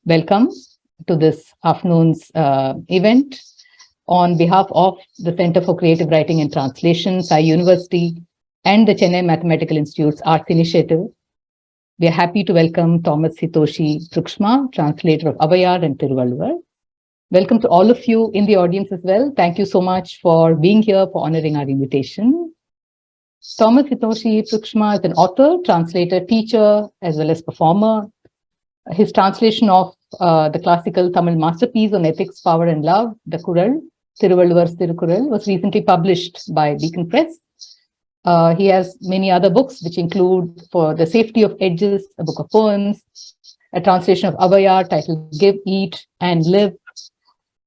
Welcome to this afternoon's event on behalf of the Center for Creative Writing and Translation, Sai University, and the Chennai Mathematical Institute's Arts Initiative. We are happy to welcome Thomas Hitoshi Pruiksma, translator of Avvaiyar and Tiruvalluvar. Welcome to all of you in the audience as well. Thank you so much for being here, for honoring our invitation. Thomas Hitoshi Pruiksma is an author, translator, teacher, as well as performer. His translation of the classical Tamil masterpiece on ethics, power, and love, the Kural, Tiruvalluvar's Tirukural, was recently published by Beacon Press. He has many other books, which include For the Safety of Edges, a book of poems, a translation of Avvaiyar titled Give, Eat, and Live,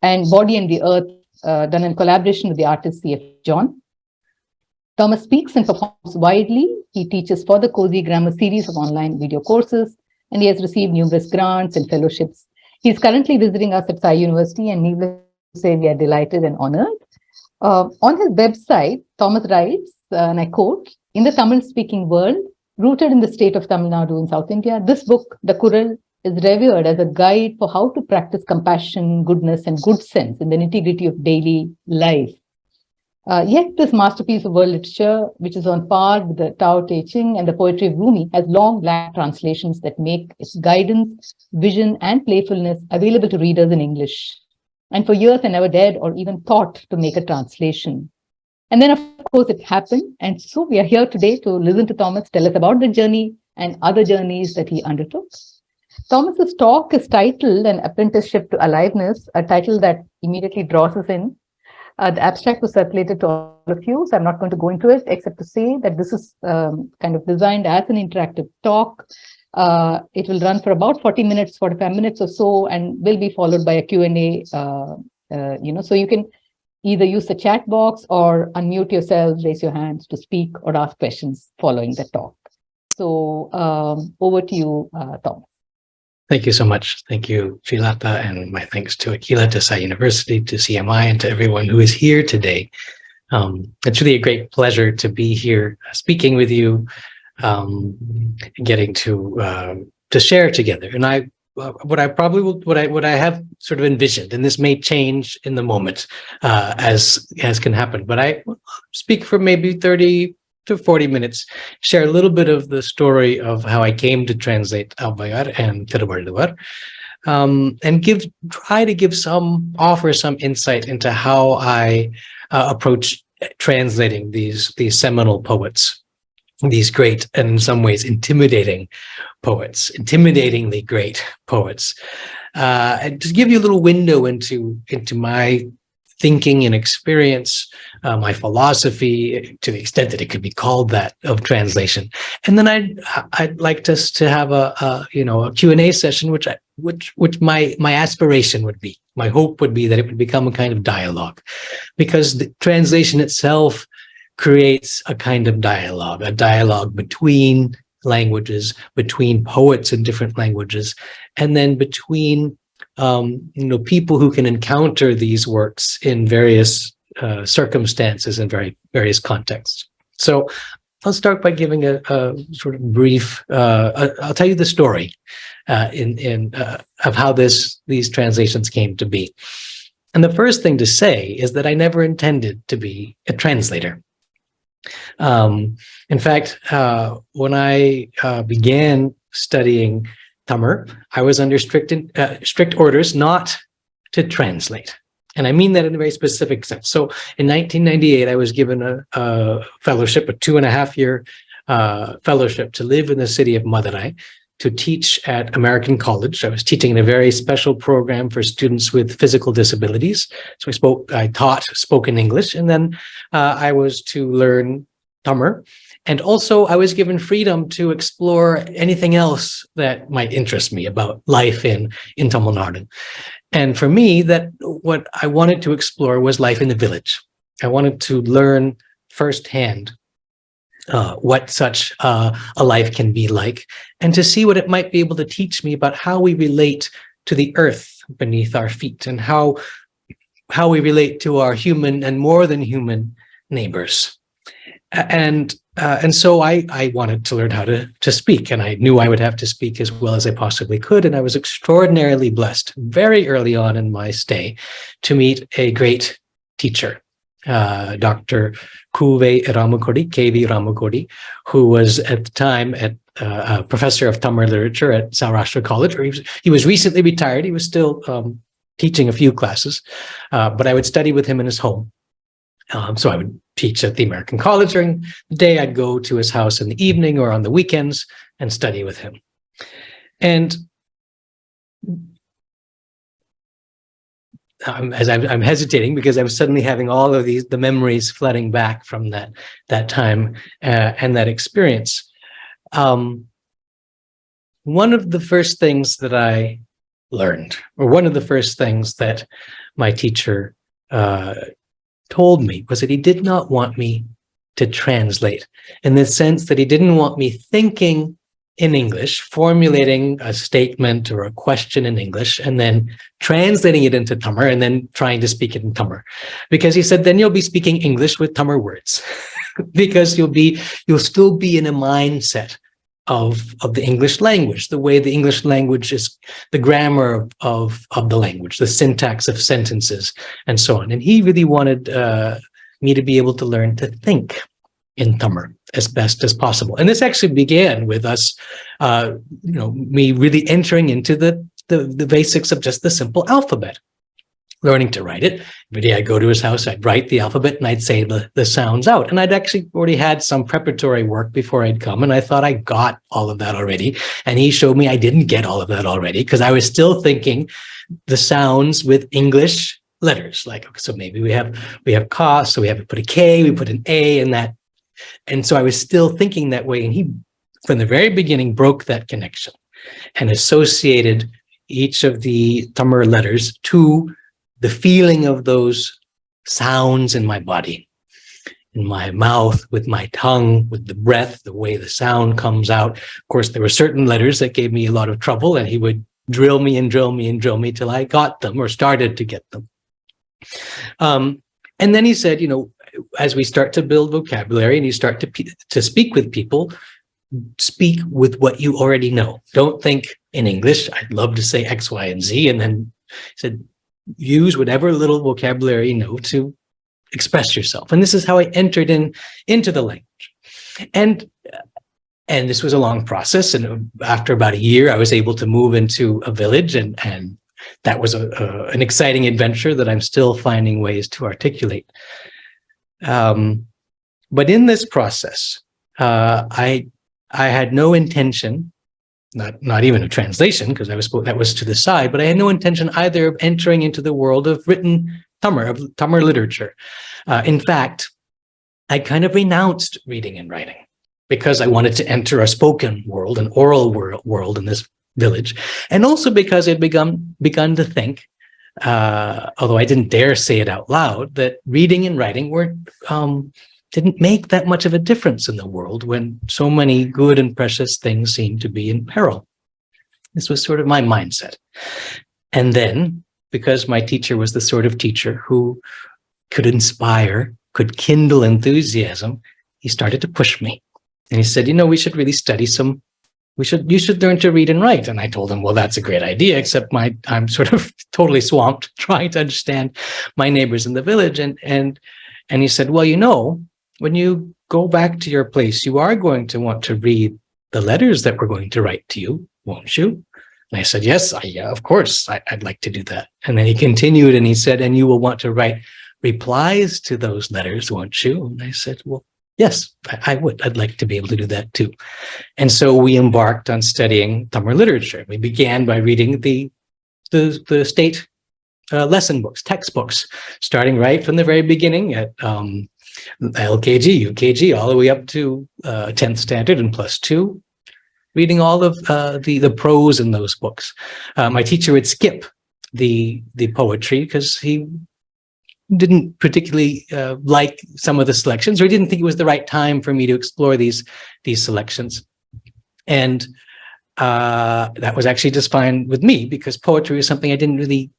and Body and the Earth, done in collaboration with the artist C.F. John. Thomas speaks and performs widely. He teaches for the Cozy Grammar series of online video courses, and he has received numerous grants and fellowships. He's currently visiting us at Sai University, and needless to say, we are delighted and honored. On his website, Thomas writes, and I quote, "In the Tamil-speaking world, rooted in the state of Tamil Nadu in South India, this book, The Kural, is revered as a guide for how to practice compassion, goodness, and good sense in the nitty-gritty of daily life. Yet this masterpiece of world literature, which is on par with the Tao Te Ching and the poetry of Rumi, has long lacked translations that make its guidance, vision, and playfulness available to readers in English. And for years, I never dared or even thought to make a translation. And then, of course, it happened. And so we are here today to listen to Thomas tell us about the journey and other journeys that he undertook. Thomas's talk is titled An Apprenticeship to Aliveness, a title that immediately draws us in. The abstract was circulated to all of you, so I'm not going to go into it, except to say that this is kind of designed as an interactive talk. It will run for about 40 minutes, 45 minutes or so, and will be followed by a Q&A, so you can either use the chat box or unmute yourselves, raise your hands to speak or ask questions following the talk. So over to you, Thomas. Thank you so much. Thank you, Srilata, and my thanks to Akila, to Sai University, to CMI, and to everyone who is here today. It's really a great pleasure to be here speaking with you, getting to share together. And what I have sort of envisioned, and this may change in the moment as can happen, but I will speak for maybe 30 to 40 minutes, share a little bit of the story of how I came to translate Avvaiyar and Tiruvalluvar, and try to offer some insight into how I approach translating these seminal poets, these great and in some ways intimidatingly great poets, and to give you a little window into my thinking and experience, my philosophy, to the extent that it could be called that, of translation. And then I'd like us to have a Q&A session, which my aspiration would be, my hope would be that it would become a kind of dialogue, because the translation itself creates a kind of dialogue, a dialogue between languages, between poets in different languages, and then between people who can encounter these works in various circumstances and various contexts. So I'll start by giving a sort of brief. I'll tell you the story of how these translations came to be. And the first thing to say is that I never intended to be a translator. In fact, when I began studying Tamil, I was under strict orders not to translate. And I mean that in a very specific sense. So in 1998, I was given a fellowship, a 2.5-year fellowship to live in the city of Madurai, to teach at American College. I was teaching in a very special program for students with physical disabilities. So I taught spoken English, and then I was to learn Tamil. And also, I was given freedom to explore anything else that might interest me about life in Tamil Nadu. And for me, what I wanted to explore was life in the village. I wanted to learn firsthand what such a life can be like, and to see what it might be able to teach me about how we relate to the earth beneath our feet, and how we relate to our human and more than human neighbors. And so I wanted to learn how to speak, and I knew I would have to speak as well as I possibly could. And I was extraordinarily blessed very early on in my stay to meet a great teacher, Dr. KV Ramakodi, who was at the time a professor of Tamil literature at Saurashtra College. Or he was recently retired. He was still teaching a few classes, but I would study with him in his home. So I would teach at the American College during the day. I'd go to his house in the evening or on the weekends and study with him. And as I'm hesitating because I'm suddenly having all of the memories flooding back from that time and that experience. One of the first things that I learned, or one of the first things that my teacher told me, was that he did not want me to translate, in the sense that he didn't want me thinking in English, formulating a statement or a question in English, and then translating it into Tamil, and then trying to speak it in Tamil. Because he said, then you'll be speaking English with Tamil words, because you'll still be in a mindset of the English language, the way the English language is, the grammar of the language, the syntax of sentences, and so on. And he really wanted me to be able to learn to think in Tamil as best as possible. And this actually began with us, me really entering into the basics of just the simple alphabet, learning to write it. Every day I'd go to his house, I'd write the alphabet, and I'd say the sounds out. And I'd actually already had some preparatory work before I'd come, and I thought I got all of that already. And he showed me I didn't get all of that already, because I was still thinking the sounds with English letters. Like, okay, so maybe we have ka, so we have to put a K, we put an A in that. And so I was still thinking that way. And he, from the very beginning, broke that connection and associated each of the Tamil letters to the feeling of those sounds in my body, in my mouth, with my tongue, with the breath, the way the sound comes out. Of course, there were certain letters that gave me a lot of trouble, and he would drill me and drill me and drill me till I got them or started to get them. And then he said, as we start to build vocabulary and you start to speak with people, speak with what you already know. Don't think in English, I'd love to say X, Y, and Z. And then he said, use whatever little vocabulary you know to express yourself. And this is how I entered into the language. And this was a long process. And after about a year, I was able to move into a village, and that was an exciting adventure that I'm still finding ways to articulate. But in this process, I had no intention, not even a translation, because that was to the side, but I had no intention either of entering into the world of written Tamil, of Tamil literature. In fact, I kind of renounced reading and writing because I wanted to enter a spoken world, an oral world in this village. And also because I'd begun to think, although I didn't dare say it out loud, that reading and writing didn't make that much of a difference in the world when so many good and precious things seemed to be in peril. This was sort of my mindset. And then, because my teacher was the sort of teacher who could inspire, could kindle enthusiasm, he started to push me. And he said, we should really study you should learn to read and write. And I told him, well, that's a great idea, except I'm sort of totally swamped trying to understand my neighbors in the village. And he said, well, when you go back to your place, you are going to want to read the letters that we're going to write to you, won't you? And I said, yes, of course, I'd like to do that. And then he continued and he said, and you will want to write replies to those letters, won't you? And I said, well, yes, I would. I'd like to be able to do that too. And so we embarked on studying Tamil literature. We began by reading the state lesson books, textbooks, starting right from the very beginning at LKG, UKG, all the way up to 10th standard and +2, reading all of the prose in those books. My teacher would skip the poetry because he didn't particularly like some of the selections, or he didn't think it was the right time for me to explore these selections. And that was actually just fine with me, because poetry was something I didn't really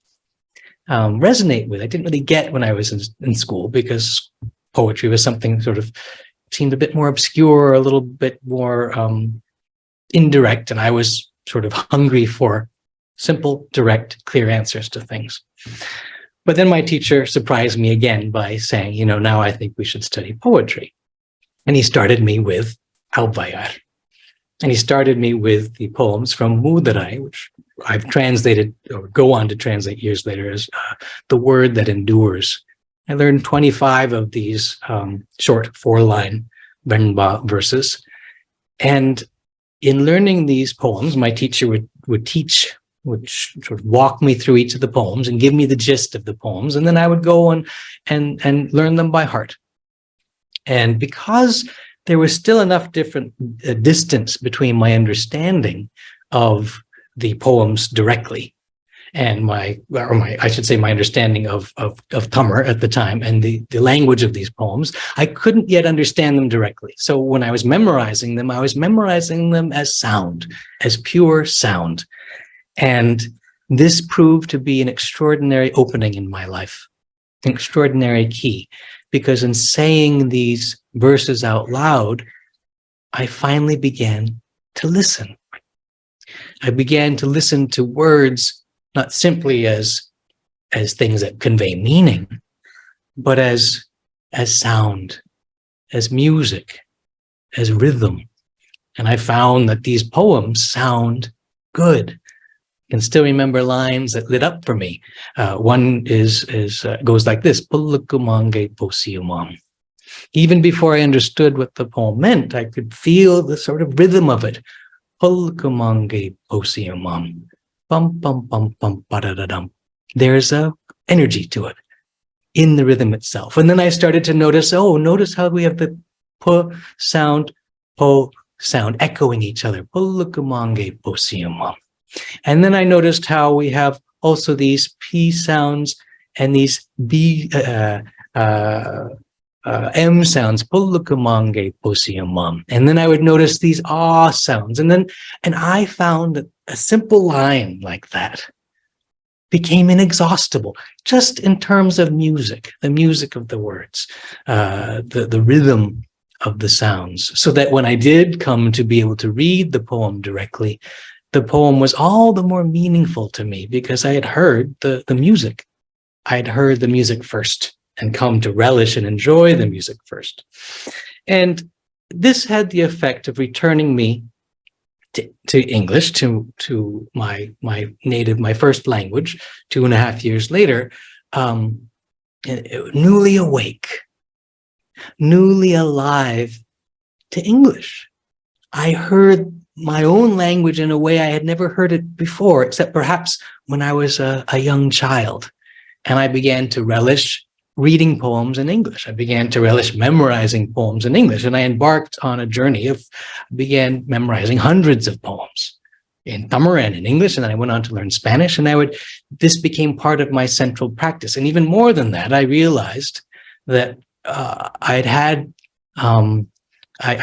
resonate with. I didn't really get when I was in school, because poetry was something sort of seemed a bit more obscure, a little bit more indirect, and I was sort of hungry for simple, direct, clear answers to things. But then my teacher surprised me again by saying, you know, now I think we should study poetry. And he started me with Avvaiyar. And he started me with the poems from Mudarai, which I've translated or go on to translate years later as the word that endures. I learned 25 of these short 4-line Venba verses. And in learning these poems, my teacher would sort of walk me through each of the poems and give me the gist of the poems. And then I would go on and learn them by heart. And because there was still enough different distance between my understanding of the poems directly and my understanding of Tamil at the time and the language of these poems, I couldn't yet understand them directly. So when I was memorizing them as sound, as pure sound. And this proved to be an extraordinary opening in my life, an extraordinary key, because in saying these verses out loud, I finally began to listen. I began to listen to words not simply as things that convey meaning, but as sound, as music, as rhythm. And I found that these poems sound good. I can still remember lines that lit up for me. One goes like this: "Pullukumange posiyumam." Even before I understood what the poem meant, I could feel the sort of rhythm of it. "Pullukumange posiyumam. Bum bum bum bum ba-da-da-dum." There's a energy to it in the rhythm itself. And then I started to notice how we have the pu sound, po sound echoing each other. "Pullukumange posiyumam." And then I noticed how we have also these P sounds and these B, M sounds, "Pullukumange posiyamam." And then I would notice these ah sounds. And I found that a simple line like that became inexhaustible, just in terms of music, the music of the words, the rhythm of the sounds, so that when I did come to be able to read the poem directly, the poem was all the more meaningful to me because I had heard the music. I had heard the music first and come to relish and enjoy the music first. And this had the effect of returning me to English, to my native, my first language, 2.5 years later, newly awake, newly alive to English. I heard my own language in a way I had never heard it before, except perhaps when I was a young child. And I began to relish reading poems in English. I began to relish memorizing poems in English. And I embarked on a journey began memorizing hundreds of poems in Tamil and in English. And then I went on to learn Spanish. And this became part of my central practice. And even more than that, I realized that I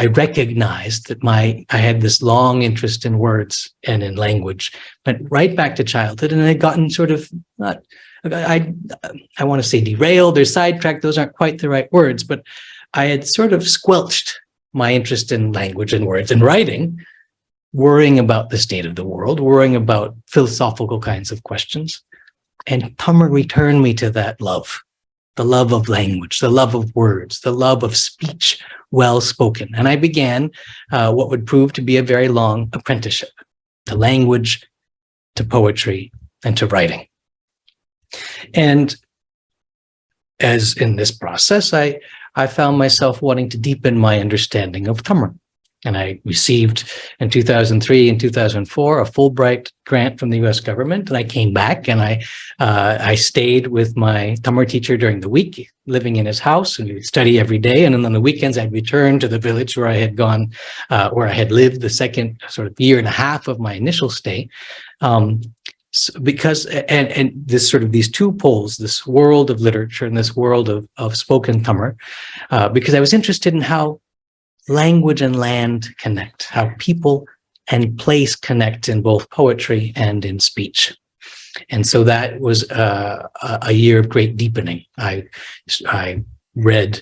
recognized that I had this long interest in words and in language, went right back to childhood, and I had gotten sort of I want to say derailed or sidetracked. Those aren't quite the right words, but I had sort of squelched my interest in language and words and writing, worrying about the state of the world, worrying about philosophical kinds of questions. And Tamil returned me to that love. The love of language, the love of words, the love of speech, well spoken. And I began what would prove to be a very long apprenticeship to language, to poetry, and to writing. And as in this process, I found myself wanting to deepen my understanding of Tamil. And I received in 2003 and 2004 a Fulbright grant from the U.S. government. And I came back and I stayed with my Tamil teacher during the week, living in his house, and we would study every day. And then on the weekends, I'd return to the village where I had gone, where I had lived the second sort of year and a half of my initial stay. Because this sort of these two poles, this world of literature and this world of spoken Tamil, because I was interested in how language and land connect, how people and place connect in both poetry and in speech. And so that was a year of great deepening. I read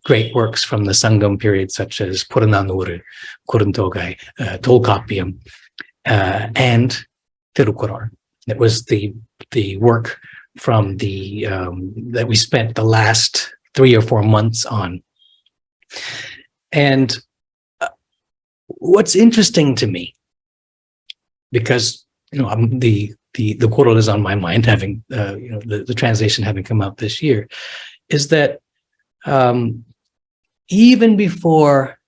great works from the Sangam period, such as Purananuru, Kuruntogai, Tolkappiyam, and Tirukural. It was the work from the that we spent the last 3 or 4 months on. And what's interesting to me, because the Kural is on my mind, having the translation having come out this year, is that even before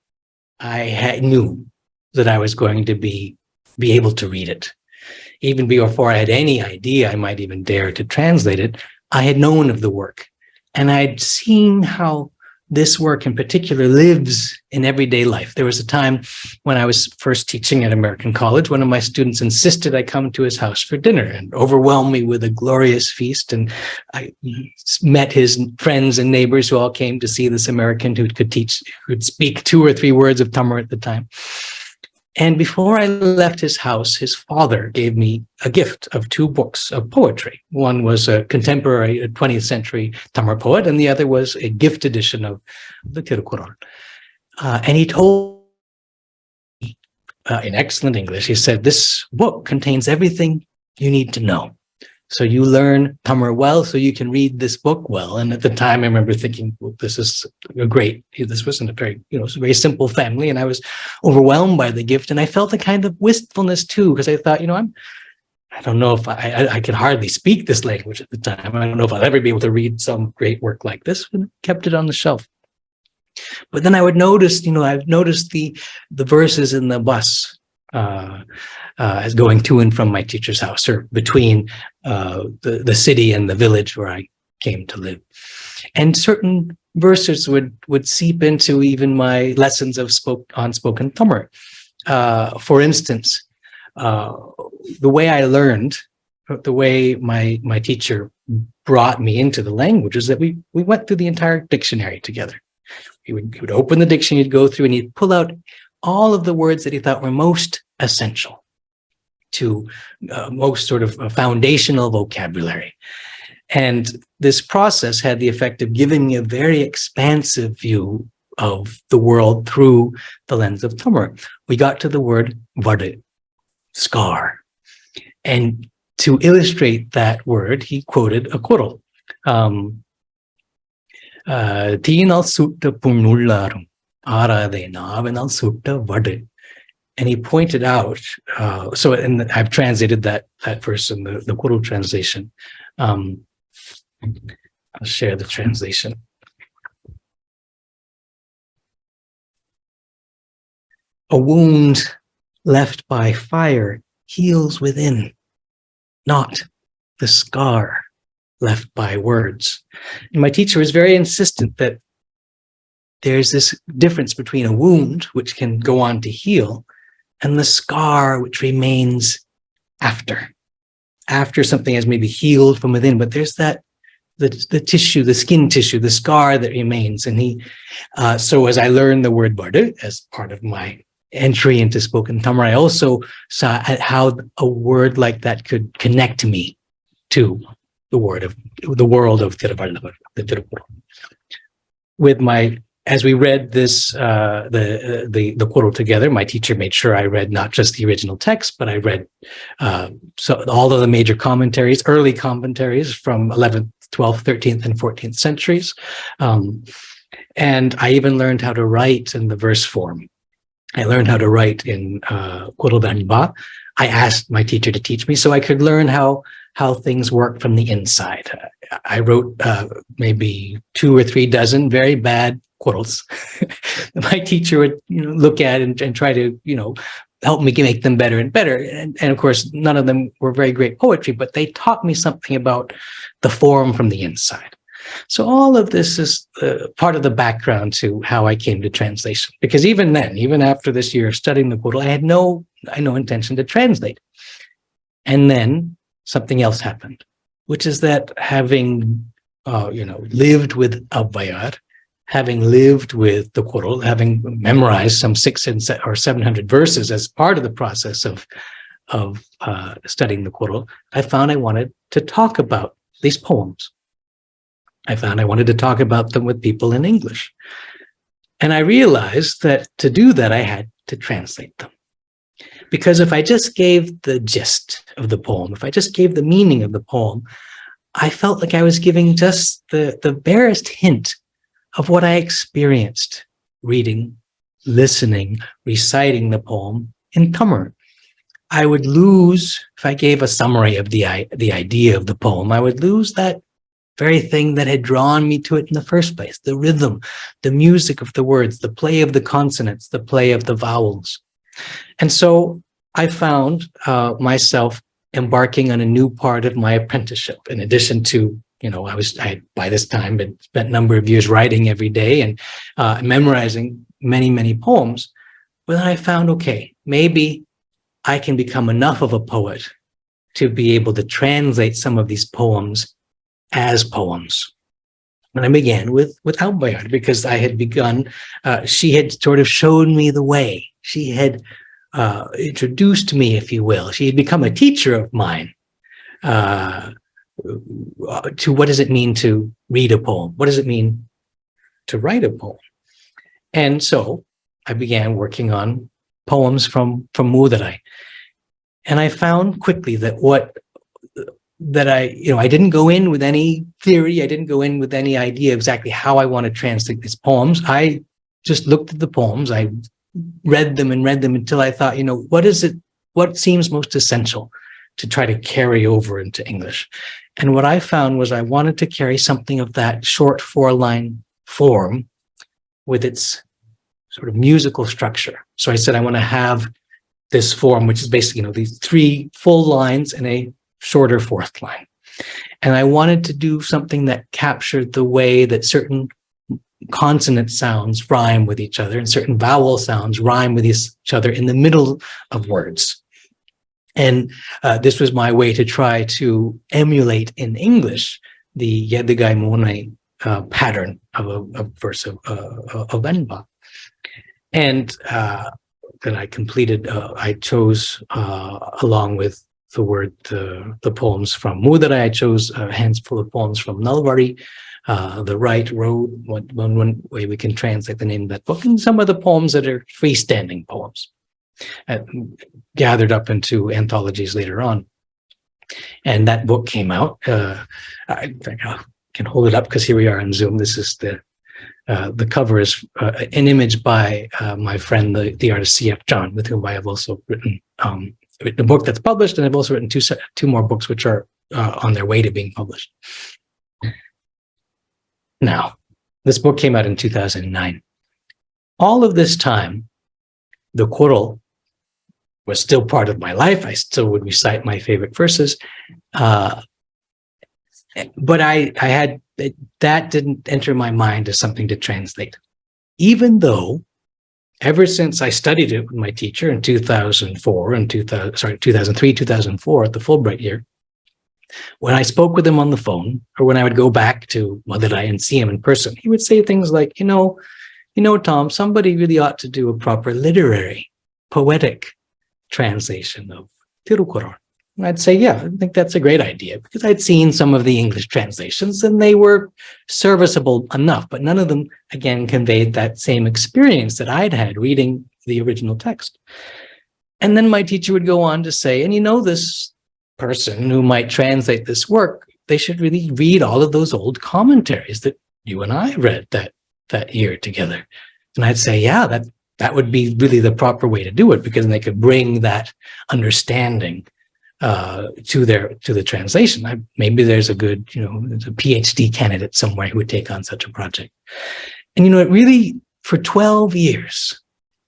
I knew that I was going to be able to read it, even before I had any idea I might even dare to translate it, I had known of the work. And I'd seen how this work in particular lives in everyday life. There was a time when I was first teaching at American College, one of my students insisted I come to his house for dinner and overwhelmed me with a glorious feast. And I met his friends and neighbors who all came to see this American who could speak 2 or 3 words of Tamil at the time. And before I left his house, his father gave me a gift of 2 books of poetry. One was a contemporary 20th century Tamil poet, and the other was a gift edition of the Tirukural. And he told me in excellent English, he said, "This book contains everything you need to know. So you learn Tamil well, so you can read this book well." And at the time, I remember thinking, well, this wasn't a very, it was a very simple family. And I was overwhelmed by the gift. And I felt a kind of wistfulness too, because I thought, I don't know if I could hardly speak this language at the time. I don't know if I'll ever be able to read some great work like this, and kept it on the shelf. But then I would notice, I've noticed the verses in the bus, as going to and from my teacher's house, or between the city and the village where I came to live. And certain verses would seep into even my lessons of spoken Tamil. For instance, the way I learned, the way my teacher brought me into the language is that we went through the entire dictionary together. He would open the dictionary, he'd go through, and he'd pull out all of the words that he thought were most essential to most sort of foundational vocabulary. And this process had the effect of giving me a very expansive view of the world through the lens of Tamil. We got to the word vadu, scar. And to illustrate that word, he quoted a Kural. Teenal sutta punnullarum, arade navenal sutta vadu. And he pointed out, and I've translated that verse in the Kural translation. I'll share the translation. A wound left by fire heals within, not the scar left by words. And my teacher was very insistent that there's this difference between a wound, which can go on to heal, and the scar, which remains after something has maybe healed from within. But there's the tissue, the skin tissue, the scar that remains. And so as I learned the word vadu as part of my entry into spoken Tamil, I also saw how a word like that could connect me to the world of Tiruvalluvar, the Tirukural. As we read this, the Kural together, my teacher made sure I read not just the original text, but I read all of the major commentaries, early commentaries from 11th, 12th, 13th, and 14th centuries. And I even learned how to write in the verse form. I learned how to write in Kural Danba. I asked my teacher to teach me so I could learn how things work from the inside. I wrote maybe 2 or 3 dozen very bad Kurals. My teacher would look at and try to help me make them better and better. And of course, none of them were very great poetry, but they taught me something about the form from the inside. So all of this is part of the background to how I came to translation. Because even then, even after this year of studying the Kural, I had no intention to translate. And then something else happened, which is that having lived with Avvaiyar, having lived with the Kural, having memorized some 600 or 700 verses as part of the process of studying the Kural, I found I wanted to talk about these poems. I found I wanted to talk about them with people in English. And I realized that to do that, I had to translate them. Because if I just gave the gist of the poem, if I just gave the meaning of the poem, I felt like I was giving just the barest hint of what I experienced reading, listening, reciting the poem in Tamil. I would lose, if I gave a summary of the idea of the poem, I would lose that very thing that had drawn me to it in the first place, the rhythm, the music of the words, the play of the consonants, the play of the vowels. And so I found myself embarking on a new part of my apprenticeship. In addition to, I had by this time been spent a number of years writing every day and memorizing many, many poems. But then I found, okay, maybe I can become enough of a poet to be able to translate some of these poems as poems. And I began with Avvaiyar, because I had begun, she had sort of shown me the way. She had introduced me, if you will. She had become a teacher of mine to what does it mean to read a poem? What does it mean to write a poem? And so I began working on poems from Mudarai. And I found quickly that I didn't go in with any theory. I didn't go in with any idea exactly how I want to translate these poems. I just looked at the poems. I read them until I thought, what seems most essential to try to carry over into English? And what I found was I wanted to carry something of that short 4-line form with its sort of musical structure. So I said, I want to have this form, which is basically, these 3 full lines and a shorter 4th line. And I wanted to do something that captured the way that certain consonant sounds rhyme with each other and certain vowel sounds rhyme with each other in the middle of words. And this was my way to try to emulate in English the Yedigai Monai pattern of a verse of Venba. And then I completed, I chose along with the word, the poems from Mudarai, I chose a handful of poems from Nalvari, The Right Road, one way we can translate the name of that book, and some of the poems that are freestanding poems, gathered up into anthologies later on. And that book came out. I can hold it up because here we are on Zoom. This is the cover is an image by my friend, the artist C.F. John, with whom I have also written a book that's published, and I've also written two more books which are on their way to being published. Now, this book came out in 2009. All of this time, the Koro was still part of my life. I still would recite my favorite verses. But that didn't enter my mind as something to translate. Even though ever since I studied it with my teacher in 2003, 2004 at the Fulbright year, when I spoke with him on the phone, or when I would go back to Madurai and see him in person, he would say things like, Tom, somebody really ought to do a proper literary, poetic translation of Tiruvalluvar. And I'd say, yeah, I think that's a great idea, because I'd seen some of the English translations and they were serviceable enough, but none of them, again, conveyed that same experience that I'd had reading the original text. And then my teacher would go on to say, and this person who might translate this work, they should really read all of those old commentaries that you and I read that year together. And I'd say, yeah, that would be really the proper way to do it, because then they could bring that understanding to the translation. Maybe there's a good, there's a PhD candidate somewhere who would take on such a project. And it really, for 12 years,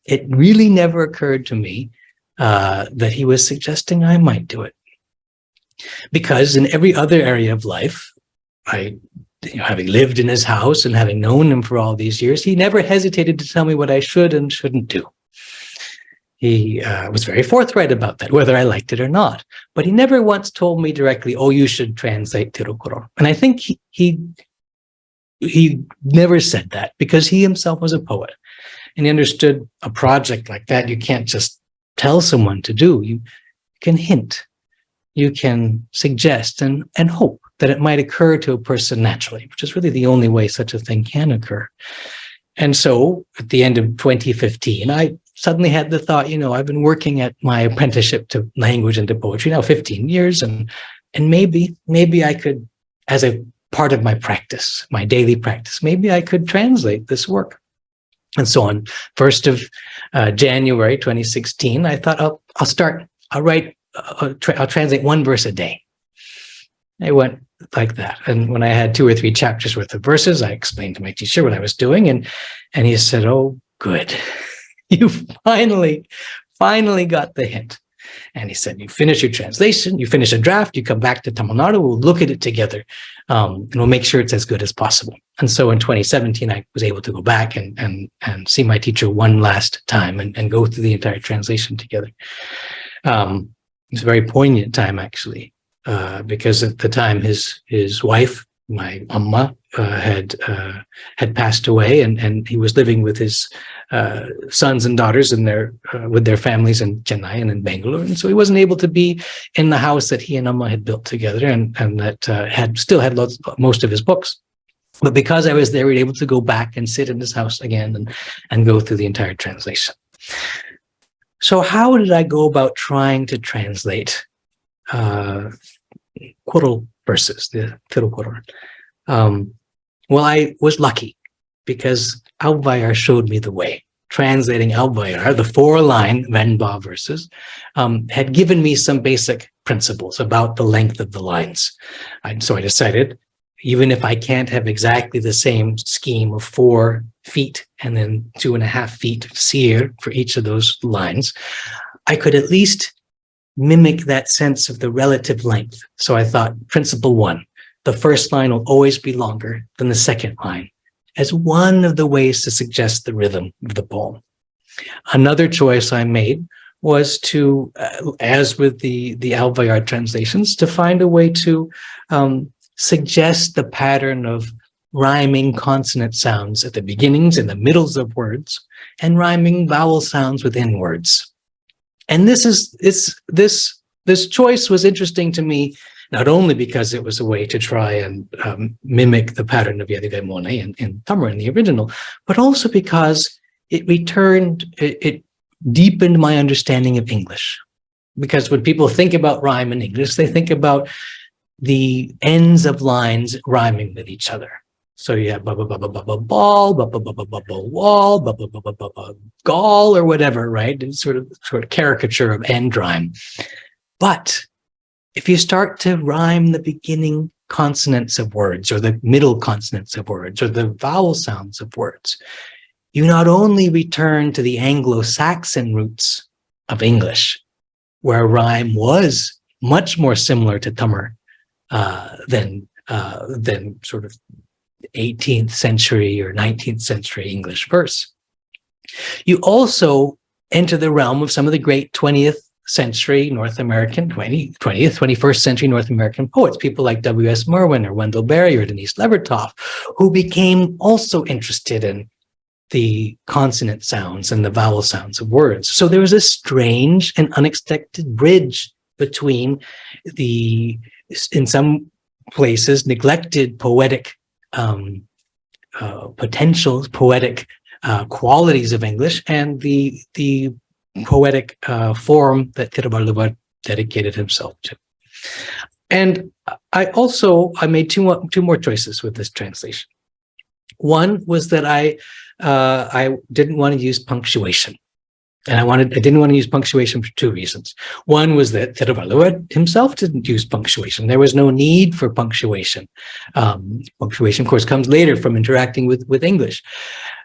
it really never occurred to me that he was suggesting I might do it. Because in every other area of life, having lived in his house and having known him for all these years, he never hesitated to tell me what I should and shouldn't do. He was very forthright about that, whether I liked it or not. But he never once told me directly, oh, you should translate Tiruvalluvar. And I think he never said that, because he himself was a poet. And he understood a project like that, you can't just tell someone to do. You can hint, you can suggest and hope. that it might occur to a person naturally, which is really the only way such a thing can occur. And so at the end of 2015, I suddenly had the thought, I've been working at my apprenticeship to language and to poetry now 15 years, and maybe I could, as a part of my practice, my daily practice, maybe I could translate this work. And so on 1st of January 2016, I thought I'll translate one verse a day. I went like that. And when I had 2 or 3 chapters worth of verses, I explained to my teacher what I was doing. And he said, "Oh, good. You finally got the hint." And he said, "You finish your translation, you finish a draft, you come back to Tamil Nadu, we'll look at it together, and we'll make sure it's as good as possible." And so in 2017, I was able to go back and see my teacher one last time and go through the entire translation together. It was a very poignant time, actually, because at the time his wife, my amma, had passed away, and he was living with his sons and daughters with their families in Chennai and in Bangalore, and so he wasn't able to be in the house that he and amma had built together, and that had most of his books. But because I was there, we were able to go back and sit in his house again and go through the entire translation. So how did I go about trying to translate Kuril verses, the Tiruvalluvar? Well, I was lucky because Avvaiyar showed me the way. Translating Avvaiyar, the 4-line Venba verses, had given me some basic principles about the length of the lines. And so I decided, even if I can't have exactly the same scheme of 4 feet and then 2.5 feet seer for each of those lines, I could at least mimic that sense of the relative length. So I thought, principle 1, the first line will always be longer than the second line, as one of the ways to suggest the rhythm of the poem. Another choice I made was to, as with the Avvaiyar translations, to find a way to suggest the pattern of rhyming consonant sounds at the beginnings and the middles of words, and rhyming vowel sounds within words. And this choice was interesting to me, not only because it was a way to try and mimic the pattern of Yadigaimone in Tamil in the original, but also because it deepened my understanding of English. Because when people think about rhyme in English, they think about the ends of lines rhyming with each other. So you have ball, wall, gall, or whatever, right? It's sort of caricature of end rhyme. But if you start to rhyme the beginning consonants of words, or the middle consonants of words, or the vowel sounds of words, you not only return to the Anglo-Saxon roots of English, where rhyme was much more similar to Tamil than sort of 18th century or 19th century English verse. You also enter the realm of some of the great 20th century North American, 21st century North American poets, people like W.S. Merwin or Wendell Berry or Denise Levertov, who became also interested in the consonant sounds and the vowel sounds of words. So there was a strange and unexpected bridge between the, in some places, neglected poetic potentials, poetic qualities of English, and the poetic form that Tiruvalluvar dedicated himself to. And I made two more choices with this translation. One was that I didn't want to use punctuation. And I didn't want to use punctuation for 2 reasons. One was that Tiruvalluvar himself didn't use punctuation. There was no need for punctuation. Punctuation, of course, comes later from interacting with English.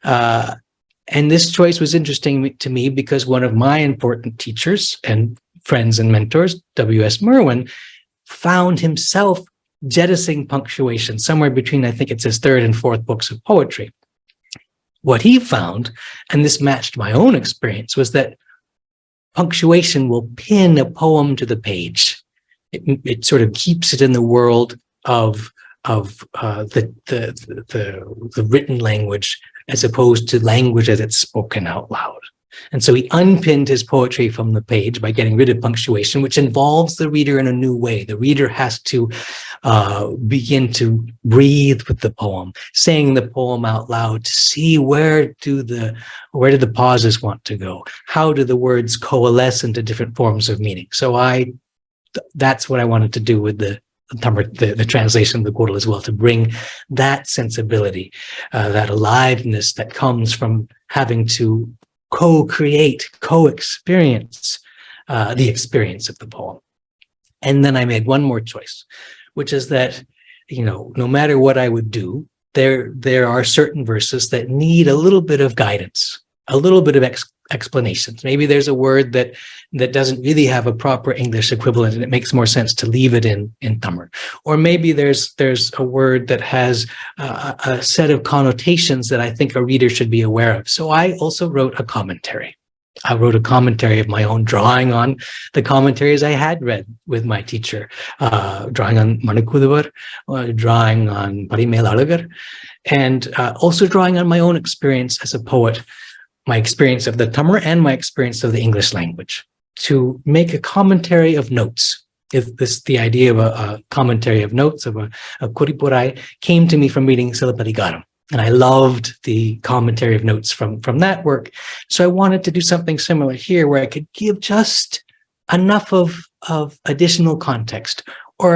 And this choice was interesting to me because one of my important teachers and friends and mentors, W.S. Merwin, found himself jettisoning punctuation somewhere between, I think it's his 3rd and 4th books of poetry. What he found, and this matched my own experience, was that punctuation will pin a poem to the page. It sort of keeps it in the world of the written language, as opposed to language as it's spoken out loud. And so he unpinned his poetry from the page by getting rid of punctuation, which involves the reader in a new way. The reader has to begin to breathe with the poem, saying the poem out loud to see where do the pauses want to go? How do the words coalesce into different forms of meaning? So that's what I wanted to do with the translation of the Koral as well, to bring that sensibility, that aliveness that comes from having to co-create, co-experience the experience of the poem. And then I made one more choice, which is that, no matter what I would do, there are certain verses that need a little bit of guidance, a little bit of explanations. Maybe there's a word that doesn't really have a proper English equivalent, and it makes more sense to leave it in Tamil. Or maybe there's a word that has a set of connotations that I think a reader should be aware of. So I also wrote a commentary. I wrote a commentary of my own, drawing on the commentaries I had read with my teacher, drawing on Manikuduvar, drawing on Parimel Alagar, and also drawing on my own experience as a poet, my experience of the Tamil and my experience of the English language, to make a commentary of notes. The idea of a commentary of notes, of a Kuripurai, came to me from reading Silappadigaram. And I loved the commentary of notes from that work. So I wanted to do something similar here, where I could give just enough of additional context, or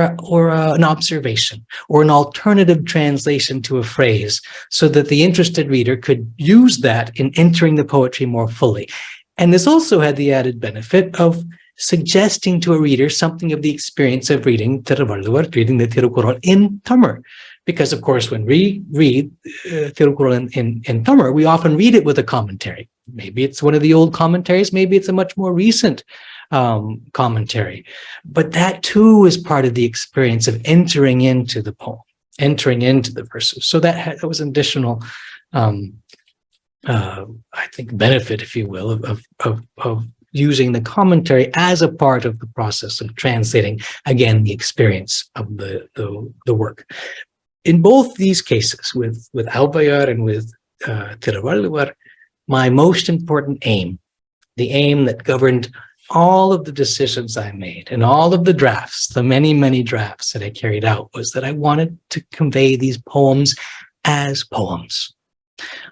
an observation, or an alternative translation to a phrase, so that the interested reader could use that in entering the poetry more fully. And this also had the added benefit of suggesting to a reader something of the experience of reading Tiruvalluvar, reading the Tirukkural in Tamil. Because, of course, when we read Tirukkural in Tamil, we often read it with a commentary. Maybe it's one of the old commentaries, maybe it's a much more recent commentary. But that too is part of the experience of entering into the poem, entering into the verses. So that was an additional, I think, benefit, if you will, of using the commentary as a part of the process of translating, again, the experience of the work. In both these cases, with Avvaiyar and with Tiruvalluvar, my most important aim, the aim that governed all of the decisions I made and all of the drafts, the many, many drafts that I carried out, was that I wanted to convey these poems as poems.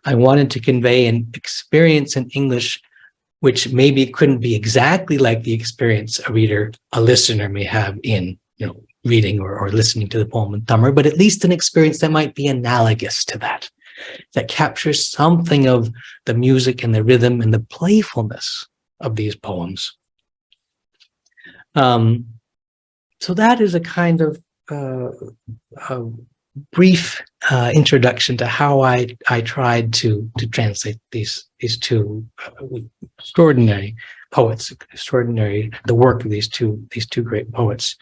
I wanted to convey an experience in English which maybe couldn't be exactly like the experience a listener may have in, reading or listening to the poem in Tamil, but at least an experience that might be analogous to that captures something of the music and the rhythm and the playfulness of these poems. So that is a kind of a brief introduction to how I tried to translate these two extraordinary poets, the work of these two great poets.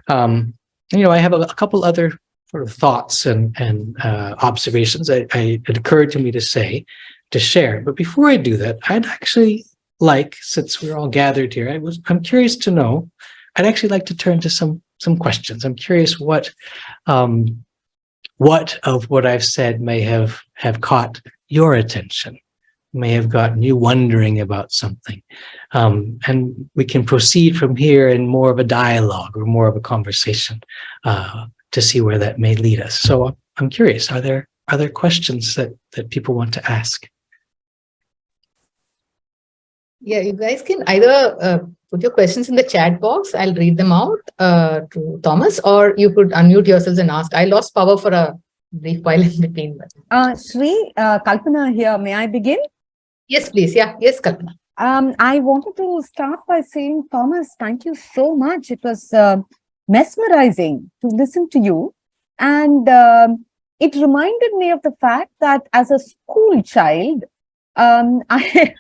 I have a couple other sort of thoughts and observations it occurred to me to share. But before I do that, I'd actually like, since we're all gathered here, I'm curious to know. I'd actually like to turn to some questions. I'm curious what of what I've said may have caught your attention, may have gotten you wondering about something. And we can proceed from here in more of a dialogue or more of a conversation to see where that may lead us. So I'm curious, are there questions that people want to ask? Yeah, you guys can either put your questions in the chat box. I'll read them out to Thomas, or you could unmute yourselves and ask. I lost power for a brief while in between. Sri, Kalpana here. May I begin? Yes, please. Yeah. Yes, Kalpana. I wanted to start by saying, Thomas, thank you so much. It was mesmerizing to listen to you. And it reminded me of the fact that as a school child, I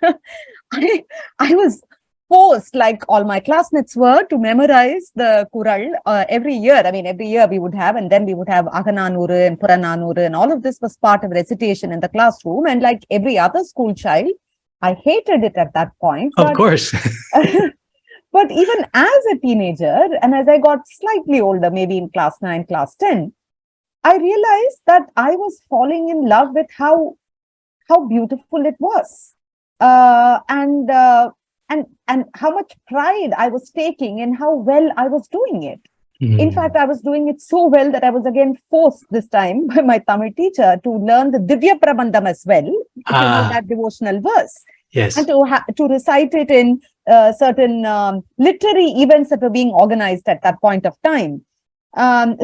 was forced, like all my classmates were, to memorize the Kural every year. I mean, every year we would have, and then we would have Agananuru and Purananuru, and all of this was part of recitation in the classroom. And like every other school child, I hated it at that point. Of course. But even as a teenager, and as I got slightly older, maybe in class 9, class 10, I realized that I was falling in love with how beautiful it was. and how much pride I was taking in how well I was doing it. In fact, I was doing it so well that I was again forced this time by my Tamil teacher to learn the Divya Prabandham as well, if you know that devotional verse. Yes. And to recite it in certain literary events that were being organized at that point of time.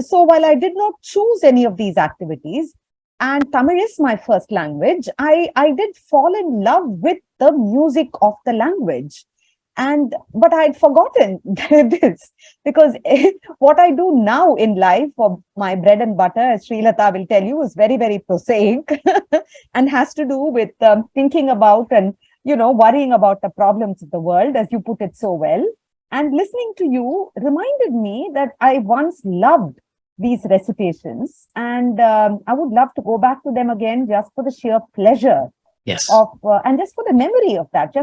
So while I did not choose any of these activities, and Tamil is my first language, I did fall in love with the music of the language. But I had forgotten this, because what I do now in life for my bread and butter, as Srilata will tell you, is very, very prosaic and has to do with thinking about and, worrying about the problems of the world, as you put it so well. And listening to you reminded me that I once loved these recitations, and I would love to go back to them again just for the sheer pleasure of, and just for the memory of that,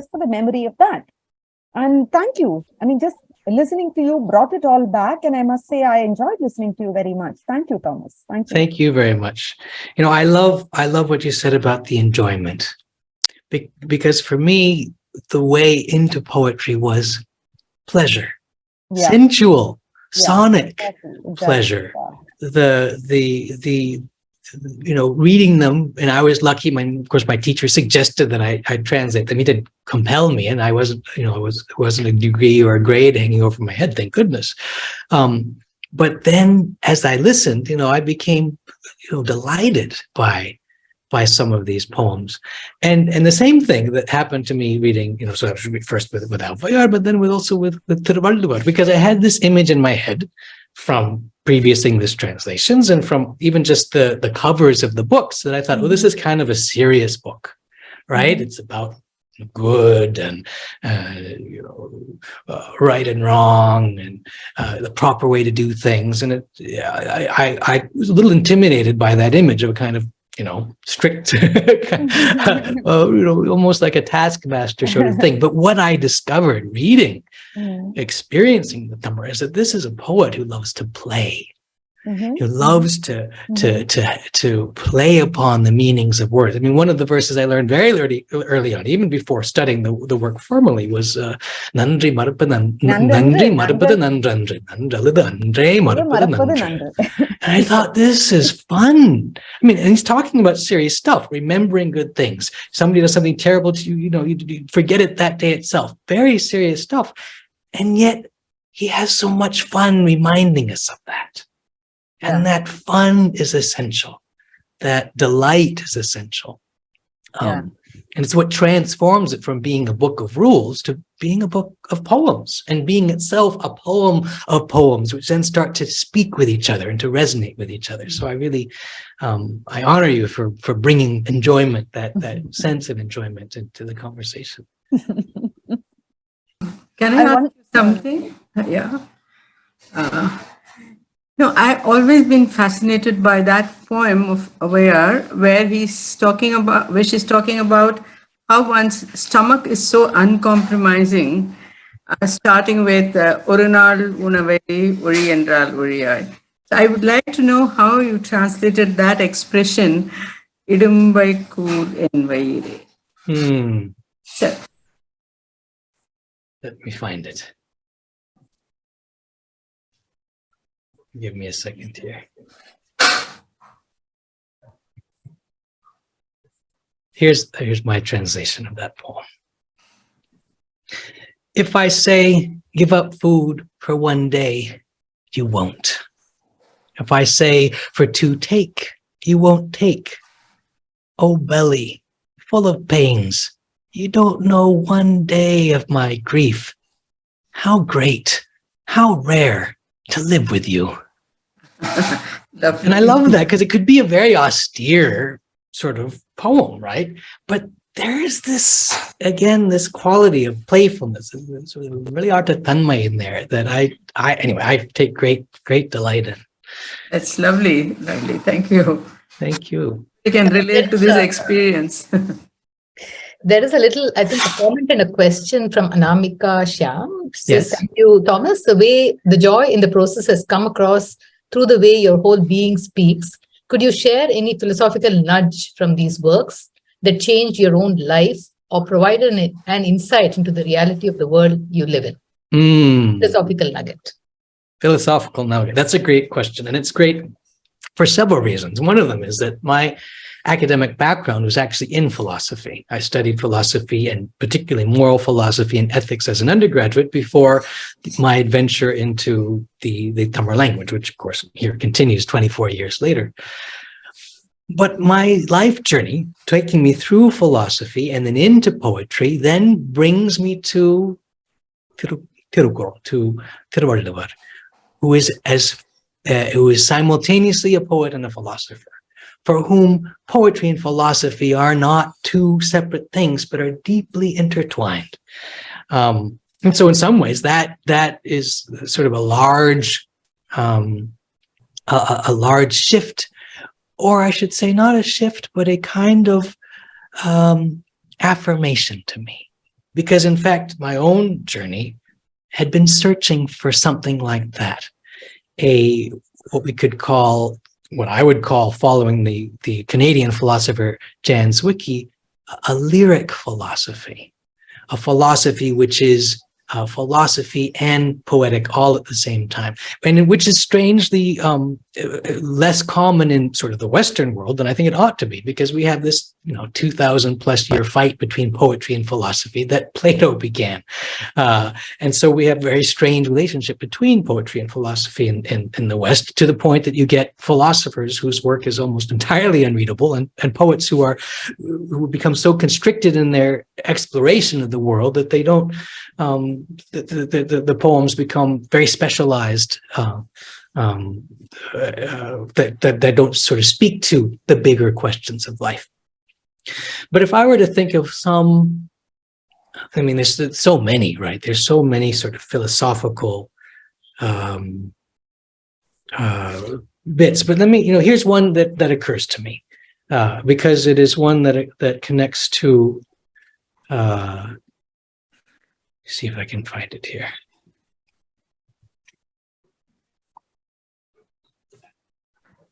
And thank you. I mean, just listening to you brought it all back, and I must say I enjoyed listening to you very much. Thank you, Thomas. Thank you. Thank you very much. I love what you said about the enjoyment, because for me, the way into poetry was pleasure, sensual, sonic pleasure. The reading them, and I was lucky. Of course, my teacher suggested that I translate them. He didn't compel me, and I wasn't, it wasn't a degree or a grade hanging over my head, thank goodness. But then, as I listened, I became, delighted by some of these poems, and the same thing that happened to me reading, so I was first with Avvaiyar, but then with Tiruvalluvar, because I had this image in my head from previous English translations and from even just the covers of the books, that I thought, well, this is kind of a serious book, right? It's about good and right and wrong and the proper way to do things, and I was a little intimidated by that image of a kind of strict, almost like a taskmaster sort of thing. But what I discovered reading, experiencing the Tamil, is that this is a poet who loves to play, who loves to play upon the meanings of words. I mean, one of the verses I learned very early on, even before studying the work formally, was Nandri Marapadu Nandrandri Nandaladu Andre Marapadu Nandra. And I thought, this is fun. I mean, and he's talking about serious stuff, remembering good things. Somebody does something terrible to you, you forget it that day itself. Very serious stuff. And yet he has so much fun reminding us of that. And that fun is essential. That delight is essential. And it's what transforms it from being a book of rules to being a book of poems, and being itself a poem of poems, which then start to speak with each other and to resonate with each other. So I really, I honor you for bringing enjoyment, that sense of enjoyment into the conversation. Can I ask you something? Yeah. No, I've always been fascinated by that poem of Avvaiyar, where she's talking about how one's stomach is so uncompromising, starting with Oru naal unavai ori endral oriyai. So I would like to know how you translated that expression, idumbai kood en vaire. So, let me find it. Give me a second here. Here's my translation of that poem. If I say, give up food for one day, you won't. If I say, for two take, you won't take. Oh, belly, full of pains, you don't know one day of my grief. How great, how rare to live with you. And I love that, because it could be a very austere sort of poem, right? But there is this, again, this quality of playfulness, sort of really arta tanmai in there that I take great delight in. That's lovely. Thank you. Thank you. I can relate to this experience. There is a little, I think, a comment and a question from Anamika Shyam. Says, Yes. thank you, Thomas. The joy in the process has come across through the way your whole being speaks. Could you share any philosophical nudge from these works that changed your own life or provided an insight into the reality of the world you live in? Philosophical nugget. Philosophical nugget. That's a great question. And it's great for several reasons. One of them is that my academic background was actually in philosophy. I studied philosophy and particularly moral philosophy and ethics as an undergraduate before my adventure into the Tamil language, which of course here continues 24 years later. But my life journey, taking me through philosophy and then into poetry, then brings me to Tiruvalluvar, who is simultaneously a poet and a philosopher, for whom poetry and philosophy are not two separate things, but are deeply intertwined. And so in some ways, that is sort of a large shift, or I should say not a shift, but a kind of affirmation to me. Because in fact, my own journey had been searching for something like that, what I would call, following the Canadian philosopher Jan Zwicky, a lyric philosophy, a philosophy which is philosophy and poetic all at the same time, and which is strangely less common in sort of the Western world than I think it ought to be, because we have this 2,000 plus year fight between poetry and philosophy that Plato began, and so we have a very strange relationship between poetry and philosophy in the West, to the point that you get philosophers whose work is almost entirely unreadable, and poets who become so constricted in their exploration of the world that they don't. The poems become very specialized, that don't sort of speak to the bigger questions of life. But if I were to think of some, I mean, there's so many, right? There's so many sort of philosophical bits. But let me, here's one that occurs to me, because it is one that connects to. See if I can find it here. I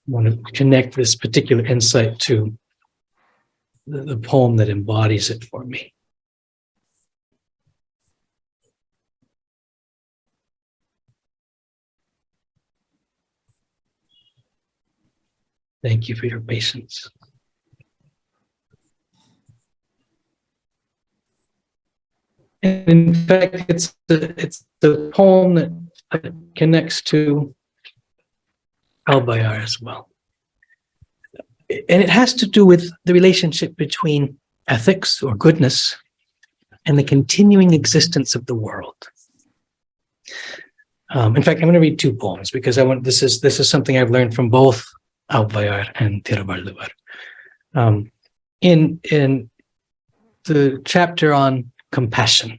want to connect this particular insight to the poem that embodies it for me. Thank you for your patience. And in fact, it's the poem that connects to Avvaiyar as well. And it has to do with the relationship between ethics or goodness and the continuing existence of the world. In fact, I'm going to read two poems because this is something I've learned from both Avvaiyar and Tiruvalluvar. In the chapter on compassion,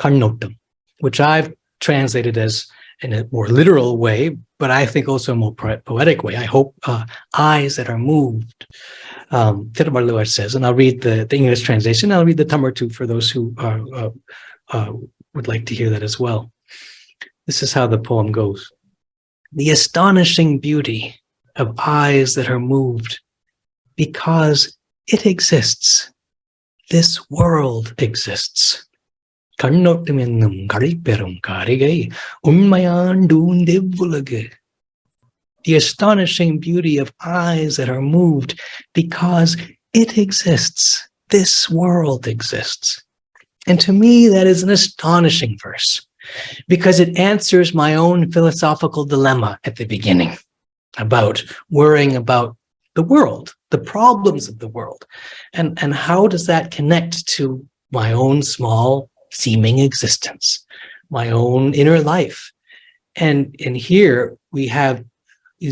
Kannottam, which I've translated as in a more literal way, but I think also a more poetic way. I hope eyes that are moved. Tiruvalluvar says, and I'll read the English translation. I'll read the Tamil too for those who would like to hear that as well. This is how the poem goes. The astonishing beauty of eyes that are moved because it exists. This world exists. கண்ணோட்டம் என்னும் கழிப்பெறும் காரிகை உண்மையாண்டூந்தெவ்வுலகு. The astonishing beauty of eyes that are moved because it exists. This world exists. And to me, that is an astonishing verse because it answers my own philosophical dilemma at the beginning about worrying about the world, the problems of the world. And how does that connect to my own small seeming existence, my own inner life? And here we have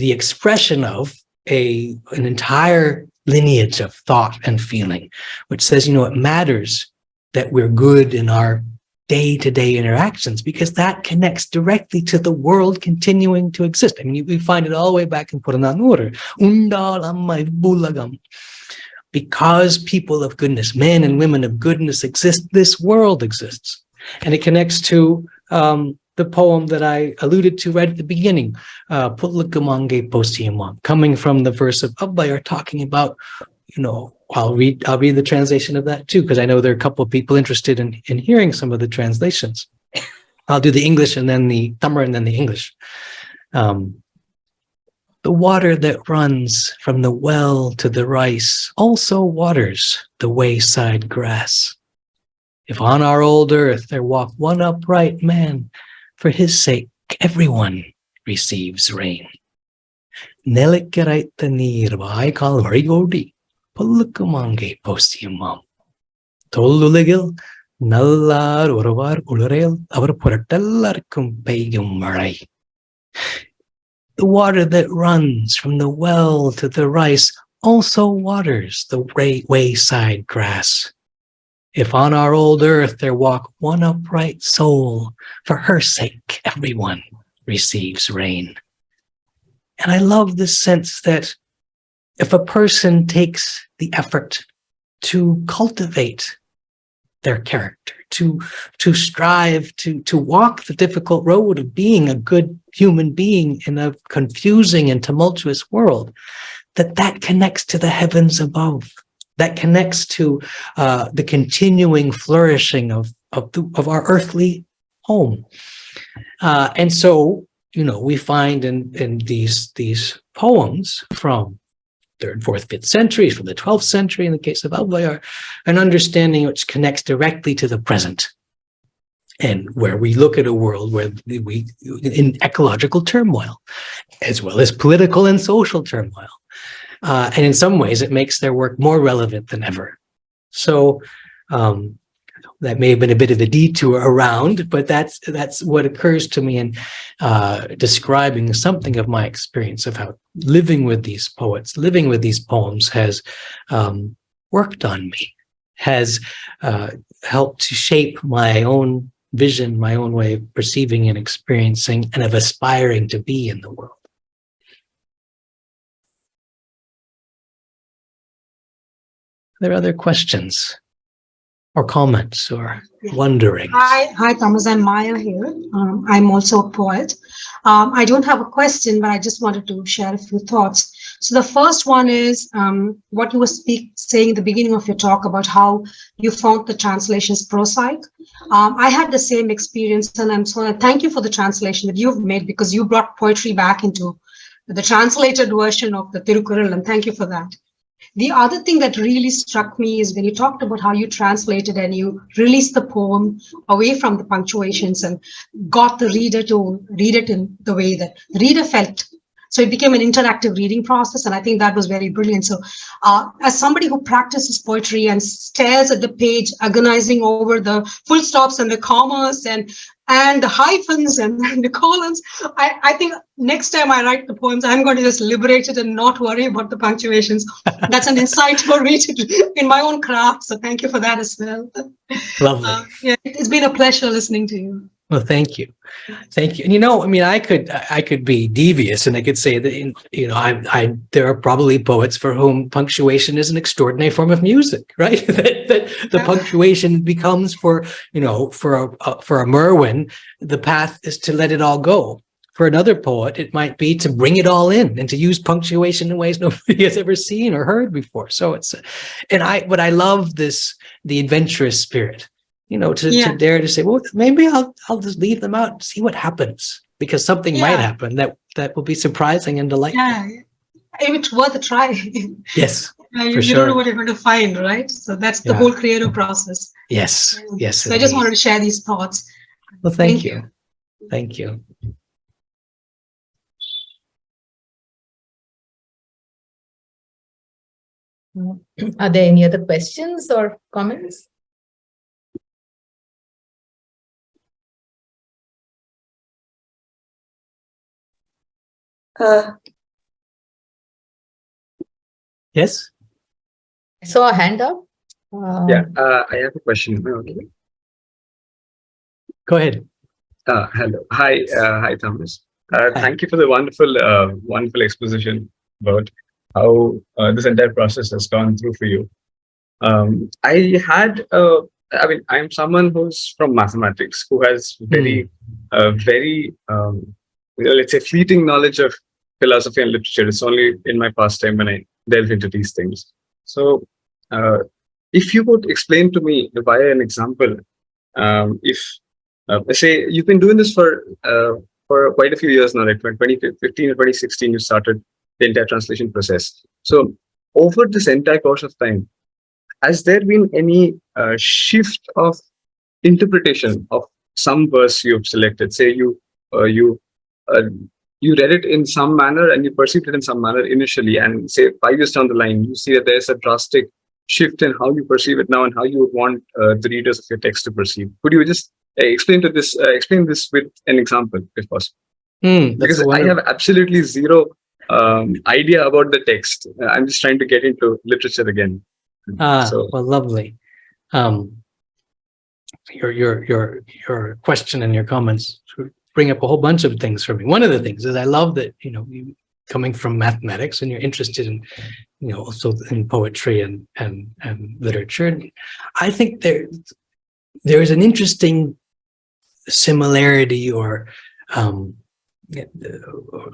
the expression of an entire lineage of thought and feeling, which says, it matters that we're good in our day-to-day interactions because that connects directly to the world continuing to exist. I mean, we find it all the way back in Purananuru. Because people of goodness, men and women of goodness exist, this world exists. And it connects to the poem that I alluded to right at the beginning, coming from the verse of Avvaiyar, talking about, I'll read the translation of that too, because I know there are a couple of people interested in hearing some of the translations. I'll do the English and then the Tamil and then the English. The water that runs from the well to the rice also waters the wayside grass. If on our old earth there walk one upright man, for his sake everyone receives rain. Nelikaraita nirvaikal varigodi, pullukumange postiyumam. Tolluligil nallar uravar ulurel avar purattellarkum peyyum malai. The water that runs from the well to the rice also waters the wayside grass. If on our old earth there walk one upright soul, for her sake everyone receives rain. And I love this sense that if a person takes the effort to cultivate their character, to strive to walk the difficult road of being a good human being in a confusing and tumultuous world, that connects to the heavens above, that connects to the continuing flourishing of our earthly home. And so, we find in these poems from 3rd, 4th, 5th centuries, from the 12th century in the case of Avvaiyar, an understanding which connects directly to the present, and where we look at a world where we in ecological turmoil, as well as political and social turmoil. And in some ways, it makes their work more relevant than ever. So that may have been a bit of a detour around, but that's what occurs to me in describing something of my experience of how living with these poets, living with these poems has worked on me, has helped to shape my own vision, my own way of perceiving and experiencing and of aspiring to be in the world. Are there other questions or comments or wonderings? Hi, Thomas. I'm Maya here. I'm also a poet. I don't have a question, but I just wanted to share a few thoughts. So the first one is what you were saying at the beginning of your talk about how you found the translations prosaic. I had the same experience, and I'm so thank you for the translation that you've made, because you brought poetry back into the translated version of the Tirukural, and thank you for that. The other thing that really struck me is when you talked about how you translated and you released the poem away from the punctuations and got the reader to read it in the way that the reader felt. So it became an interactive reading process, and I think that was very brilliant. So as somebody who practices poetry and stares at the page, agonizing over the full stops and the commas and the hyphens and the colons, I think next time I write the poems, I'm going to just liberate it and not worry about the punctuations. That's an insight for me in my own craft. So thank you for that as well. Lovely. It's been a pleasure listening to you. Well, thank you. Thank you. And I could be devious and I could say that, there are probably poets for whom punctuation is an extraordinary form of music, right? that the punctuation becomes for a Merwin, the path is to let it all go. For another poet, it might be to bring it all in and to use punctuation in ways nobody has ever seen or heard before. So but I love the adventurous spirit. To dare to say, well, maybe I'll just leave them out and see what happens, because something might happen that will be surprising and delightful. Yeah, it's worth a try. Yes, you sure. don't know what you're going to find, right? So that's the whole creative process. Yes. So I just wanted to share these thoughts. Well, thank you. Thank you. Are there any other questions or comments? Yes. I saw a hand up. I have a question. Okay. Go ahead. Hello. Hi, Thomas. Thank you for the wonderful exposition about how this entire process has gone through for you. I'm someone who's from mathematics, who has very, let's say, fleeting knowledge of philosophy and literature. It's only in my pastime when I delve into these things. So if you would explain to me via an example, if say you've been doing this for quite a few years now, like 2015 or 2016, you started the entire translation process. So over this entire course of time, has there been any shift of interpretation of some verse you've selected? Say you read it in some manner and you perceived it in some manner initially, and say 5 years down the line, you see that there's a drastic shift in how you perceive it now and how you would want the readers of your text to perceive. Could you just explain this with an example, if possible? Because I have absolutely zero idea about the text. I'm just trying to get into literature again. Well, lovely. Your question and your comments bring up a whole bunch of things for me. One of the things is I love that, you coming from mathematics and you're interested in, also in poetry and literature. I think there is an interesting similarity or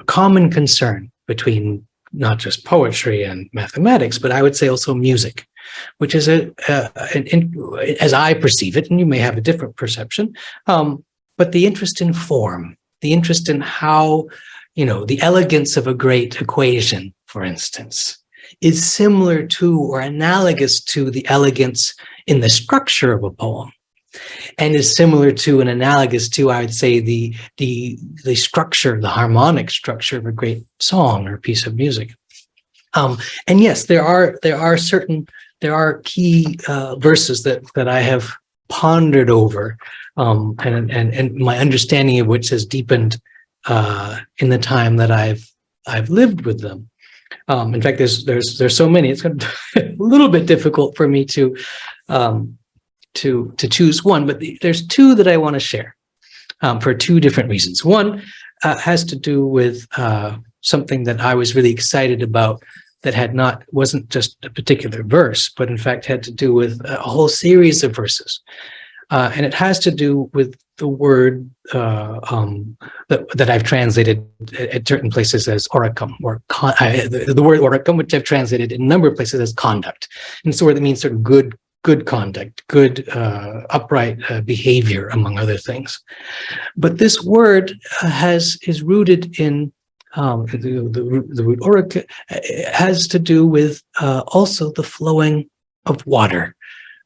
common concern between not just poetry and mathematics, but I would say also music, which is as I perceive it, and you may have a different perception, but the interest in form, the interest in how, the elegance of a great equation, for instance, is similar to or analogous to the elegance in the structure of a poem, and is similar to and analogous to, I would say, the structure, the harmonic structure of a great song or piece of music. And yes, there are key verses that I have pondered over, and my understanding of which has deepened in the time that I've lived with them. In fact, there's so many. It's a little bit difficult for me to choose one, but there's two that I want to share for two different reasons. One has to do with something that I was really excited about that wasn't just a particular verse, but in fact had to do with a whole series of verses. And it has to do with the word that I've translated at certain places as oricum, or the word oricum, which I've translated in a number of places as conduct. And it's a word that means sort of good conduct, good upright behavior, among other things. But this word is rooted in the root orica has to do with also the flowing of water.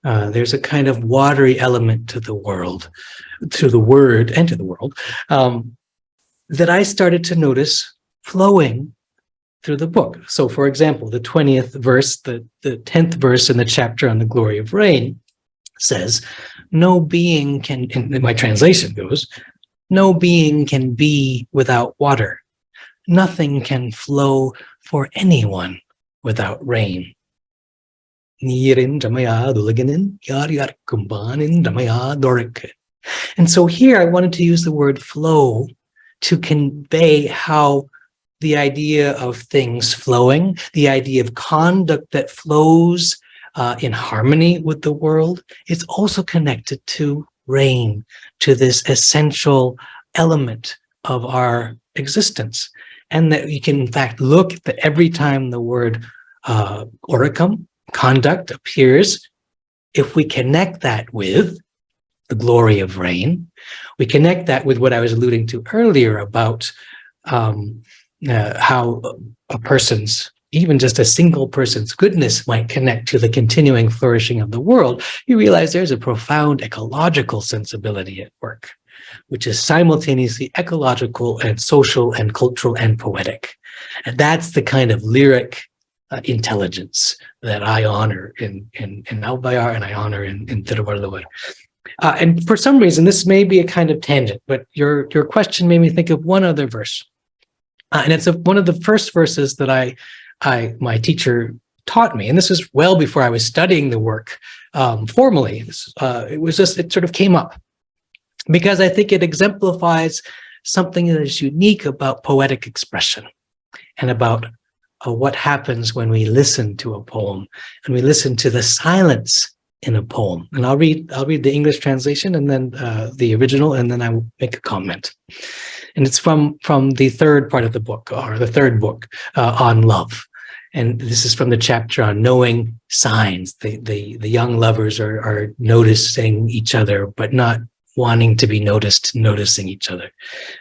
There's a kind of watery element to the world, to the word and to the world, that I started to notice flowing through the book. So, for example, the 20th verse, the 10th verse in the chapter on the glory of rain says, no being can, in my translation goes, no being can be without water. Nothing can flow for anyone without rain. And so here I wanted to use the word flow to convey how the idea of things flowing, the idea of conduct that flows in harmony with the world, is also connected to rain, to this essential element of our existence. And that you can, in fact, look at every time the word oricum, conduct, appears, if we connect that with the glory of rain, we connect that with what I was alluding to earlier about how a person's, even just a single person's goodness might connect to the continuing flourishing of the world, you realize there's a profound ecological sensibility at work, which is simultaneously ecological and social and cultural and poetic. And that's the kind of lyric intelligence that I honor in Avvaiyar and I honor in Tiruvalluvar. And for some reason, this may be a kind of tangent, but your question made me think of one other verse. And it's one of the first verses that my teacher taught me. And this is well before I was studying the work formally. It sort of came up, because I think it exemplifies something that is unique about poetic expression and about what happens when we listen to a poem and we listen to the silence in a poem. And I'll read the English translation and then the original, and then I will make a comment. And it's from the third part of the book, or the third book on love. And this is from the chapter on knowing signs. The young lovers are noticing each other, but not wanting to be noticed, noticing each other.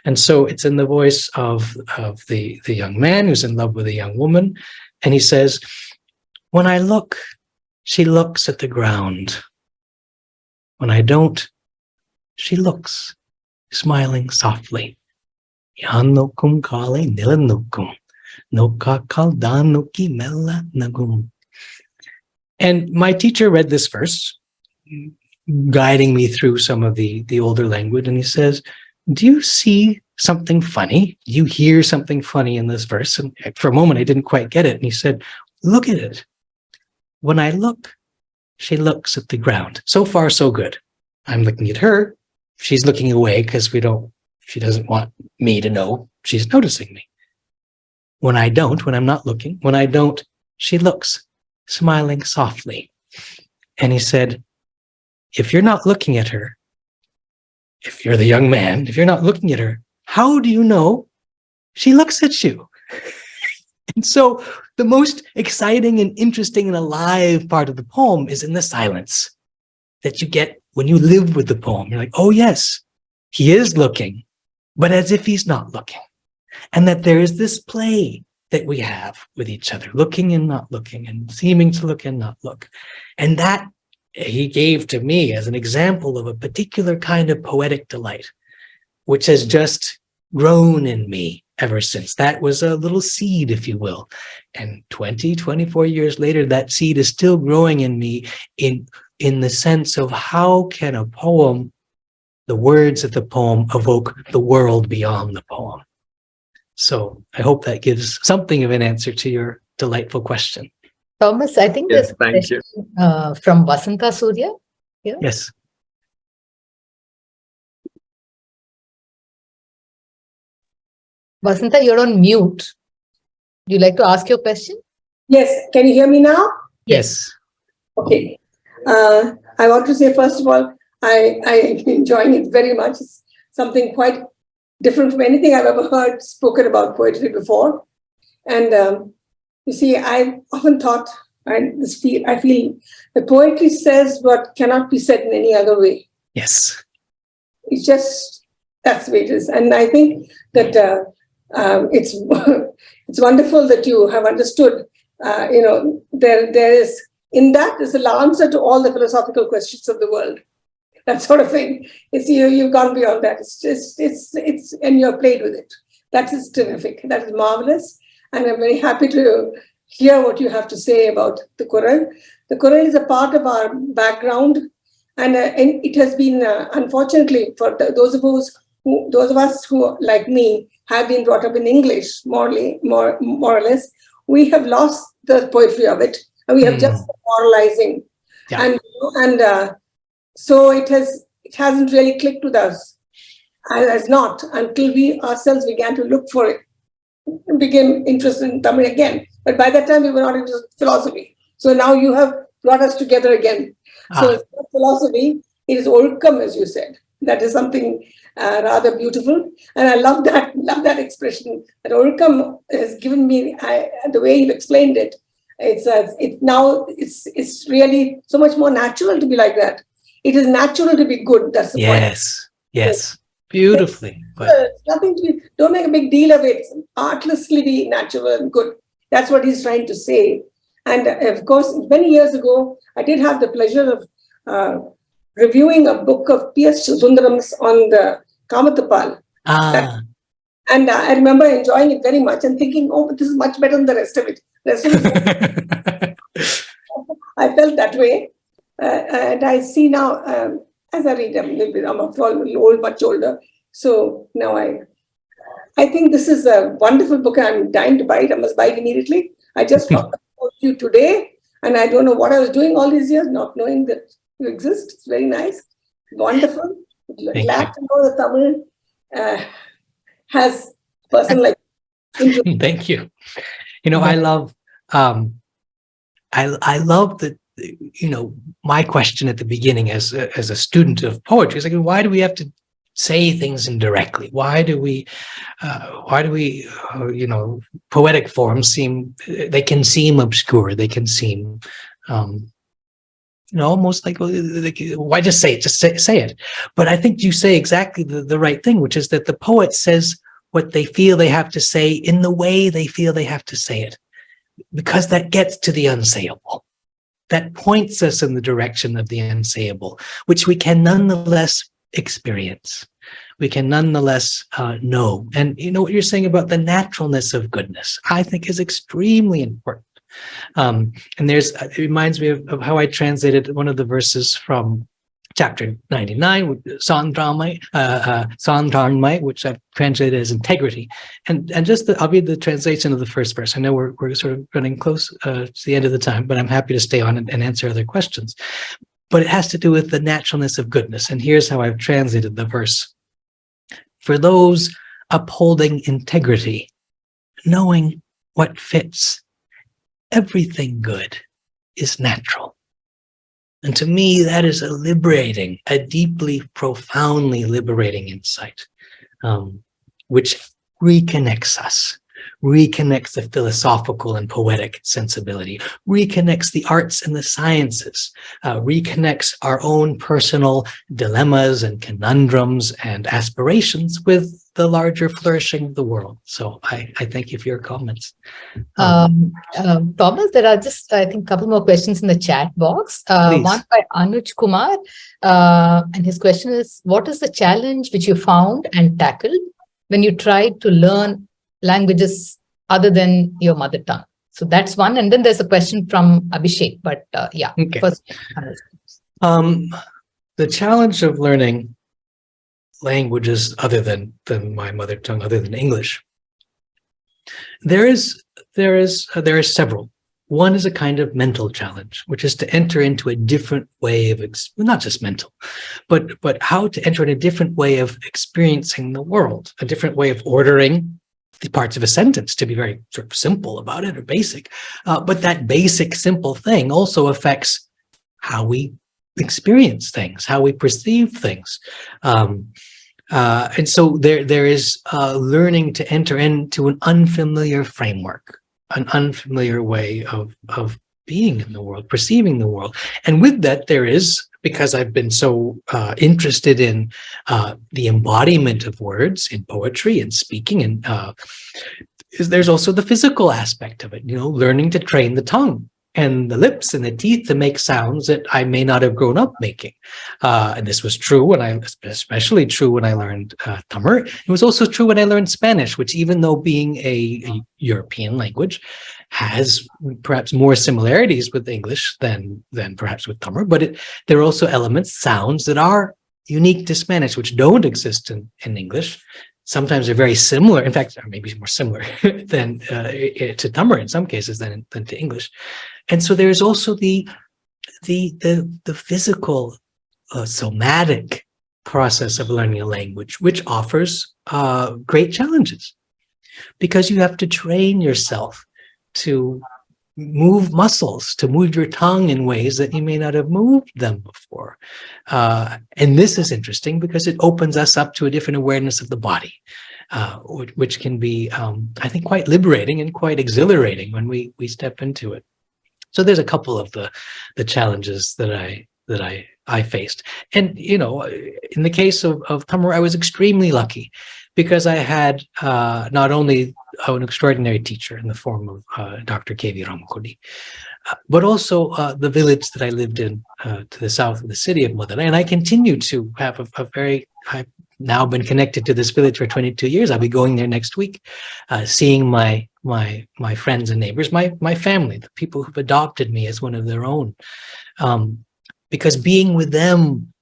And so it's in the voice of the young man who's in love with a young woman. And he says, when I look, she looks at the ground. When I don't, she looks, smiling softly. Yanokum kale nilanukum. And my teacher read this verse, guiding me through some of the older language. And he says, do you see something funny? You hear something funny in this verse? And for a moment, I didn't quite get it. And he said, look at it. When I look, she looks at the ground. So far, so good. I'm looking at her. She's looking away because she doesn't want me to know she's noticing me. When I'm not looking, when I don't, she looks, smiling softly. And he said, if you're not looking at her, if you're the young man, if you're not looking at her, how do you know she looks at you? And so the most exciting and interesting and alive part of the poem is in the silence that you get when you live with the poem. You're like, oh yes, he is looking, but as if he's not looking. And that there is this play that we have with each other, looking and not looking, and seeming to look and not look. And that he gave to me as an example of a particular kind of poetic delight, which has just grown in me ever since. That was a little seed, if you will. And 24 years later, that seed is still growing in me in the sense of how can a poem, the words of the poem, evoke the world beyond the poem. So I hope that gives something of an answer to your delightful question. Thomas, I think Yes, there's a thank you. question from Vasanta Surya. Yeah. Yes. Vasanta, you're on mute. Would you like to ask your question? Yes, can you hear me now? Yes. Okay. I want to say, first of all, I'm enjoying it very much. It's something quite different from anything I've ever heard spoken about poetry before. And you see, I've often thought, I feel the poetry says what cannot be said in any other way. Yes. It's just, that's the way it is. And I think that it's wonderful that you have understood, there is, in that is the answer to all the philosophical questions of the world. That sort of thing. It's you've gone beyond that. It's and you're played with it. That is terrific. That is marvelous. And I'm very happy to hear what you have to say about the Quran. The Quran is a part of our background, and it has been unfortunately for those of us who, like me, have been brought up in English, more or less. We have lost the poetry of it, and we have just moralizing, Yeah. and so it hasn't really clicked with us, as not until we ourselves began to look for it, became interested in Tamil again. But by that time, we were not into philosophy. So now you have brought us together again. So it's not philosophy, it is Olkam, as you said. That is something rather beautiful. And I love that expression. That Olkam has given me, the way you've explained it, it's really so much more natural to be like that. It is natural to be good. That's the point. Yes. Beautifully. Nothing to be, don't make a big deal of it. Artlessly be natural and good. That's what he's trying to say. And of course, many years ago, I did have the pleasure of reviewing a book of P.S. Sundaram's on the Kamatapal. And I remember enjoying it very much and thinking, oh, but this is much better than the rest of it. I felt that way. And I see now, as I read, I'm old, much older. So now I think this is a wonderful book. I'm dying to buy it. I must buy it immediately. I just talked about you today, and I don't know what I was doing all these years, not knowing that you exist. It's very nice. Wonderful. Glad to know that Tamil has a person like you. Thank you. I love that, my question at the beginning as a student of poetry is like, why do we have to say things indirectly? Why do we, poetic forms they can seem obscure. They can seem, almost like, why just say it? Just say it. But I think you say exactly the right thing, which is that the poet says what they feel they have to say in the way they feel they have to say it, because that gets to the unsayable. That points us in the direction of the unsayable, which we can nonetheless experience. We can nonetheless know. And what you're saying about the naturalness of goodness, I think is extremely important. And it reminds me of how I translated one of the verses from chapter 99, Sandharmai, which I've translated as integrity. And I'll read the translation of the first verse. I know we're sort of running close to the end of the time, but I'm happy to stay on and answer other questions. But it has to do with the naturalness of goodness. And here's how I've translated the verse. For those upholding integrity, knowing what fits, everything good is natural. And to me, that is a deeply, profoundly liberating insight, which reconnects us, reconnects the philosophical and poetic sensibility, reconnects the arts and the sciences, reconnects our own personal dilemmas and conundrums and aspirations with the larger flourishing of the world. So I thank you for your comments. Thomas, there are just, I think, a couple more questions in the chat box. One by Anuj Kumar. And his question is, what is the challenge which you found and tackled when you tried to learn languages other than your mother tongue? So that's one. And then there's a question from Abhishek. But Okay. First. The challenge of learning languages other than my mother tongue, other than English, there are several. One is a kind of mental challenge, which is to enter into a different way of, not just mental, but how to enter in a different way of experiencing the world, a different way of ordering the parts of a sentence, to be very sort of simple about it or basic. But that basic, simple thing also affects how we experience things, how we perceive things. And so there is learning to enter into an unfamiliar framework, an unfamiliar way of being in the world, perceiving the world. And with that, there is, because I've been so interested in the embodiment of words in poetry and speaking, and there's also the physical aspect of it, learning to train the tongue and the lips and the teeth to make sounds that I may not have grown up making. And this was true especially true when I learned Tamil. It was also true when I learned Spanish, which, even though being a European language, has perhaps more similarities with English than perhaps with Tamil, but there are also elements, sounds that are unique to Spanish, which don't exist in English. Sometimes they're very similar. In fact, maybe more similar than to Tamil in some cases than to English. And so there's also the physical, somatic process of learning a language, which offers great challenges, because you have to train yourself to move muscles, to move your tongue in ways that you may not have moved them before. And this is interesting because it opens us up to a different awareness of the body, which can be, I think, quite liberating and quite exhilarating when we step into it. So there's a couple of the challenges that I faced. And, in the case of Tamil, I was extremely lucky because I had not only an extraordinary teacher in the form of Dr. K.V. Ramakodi, but also the village that I lived in to the south of the city of Madurai. And I continue to have I've now been connected to this village for 22 years. I'll be going there next week, seeing my friends and neighbors, my family, the people who've adopted me as one of their own. Because being with them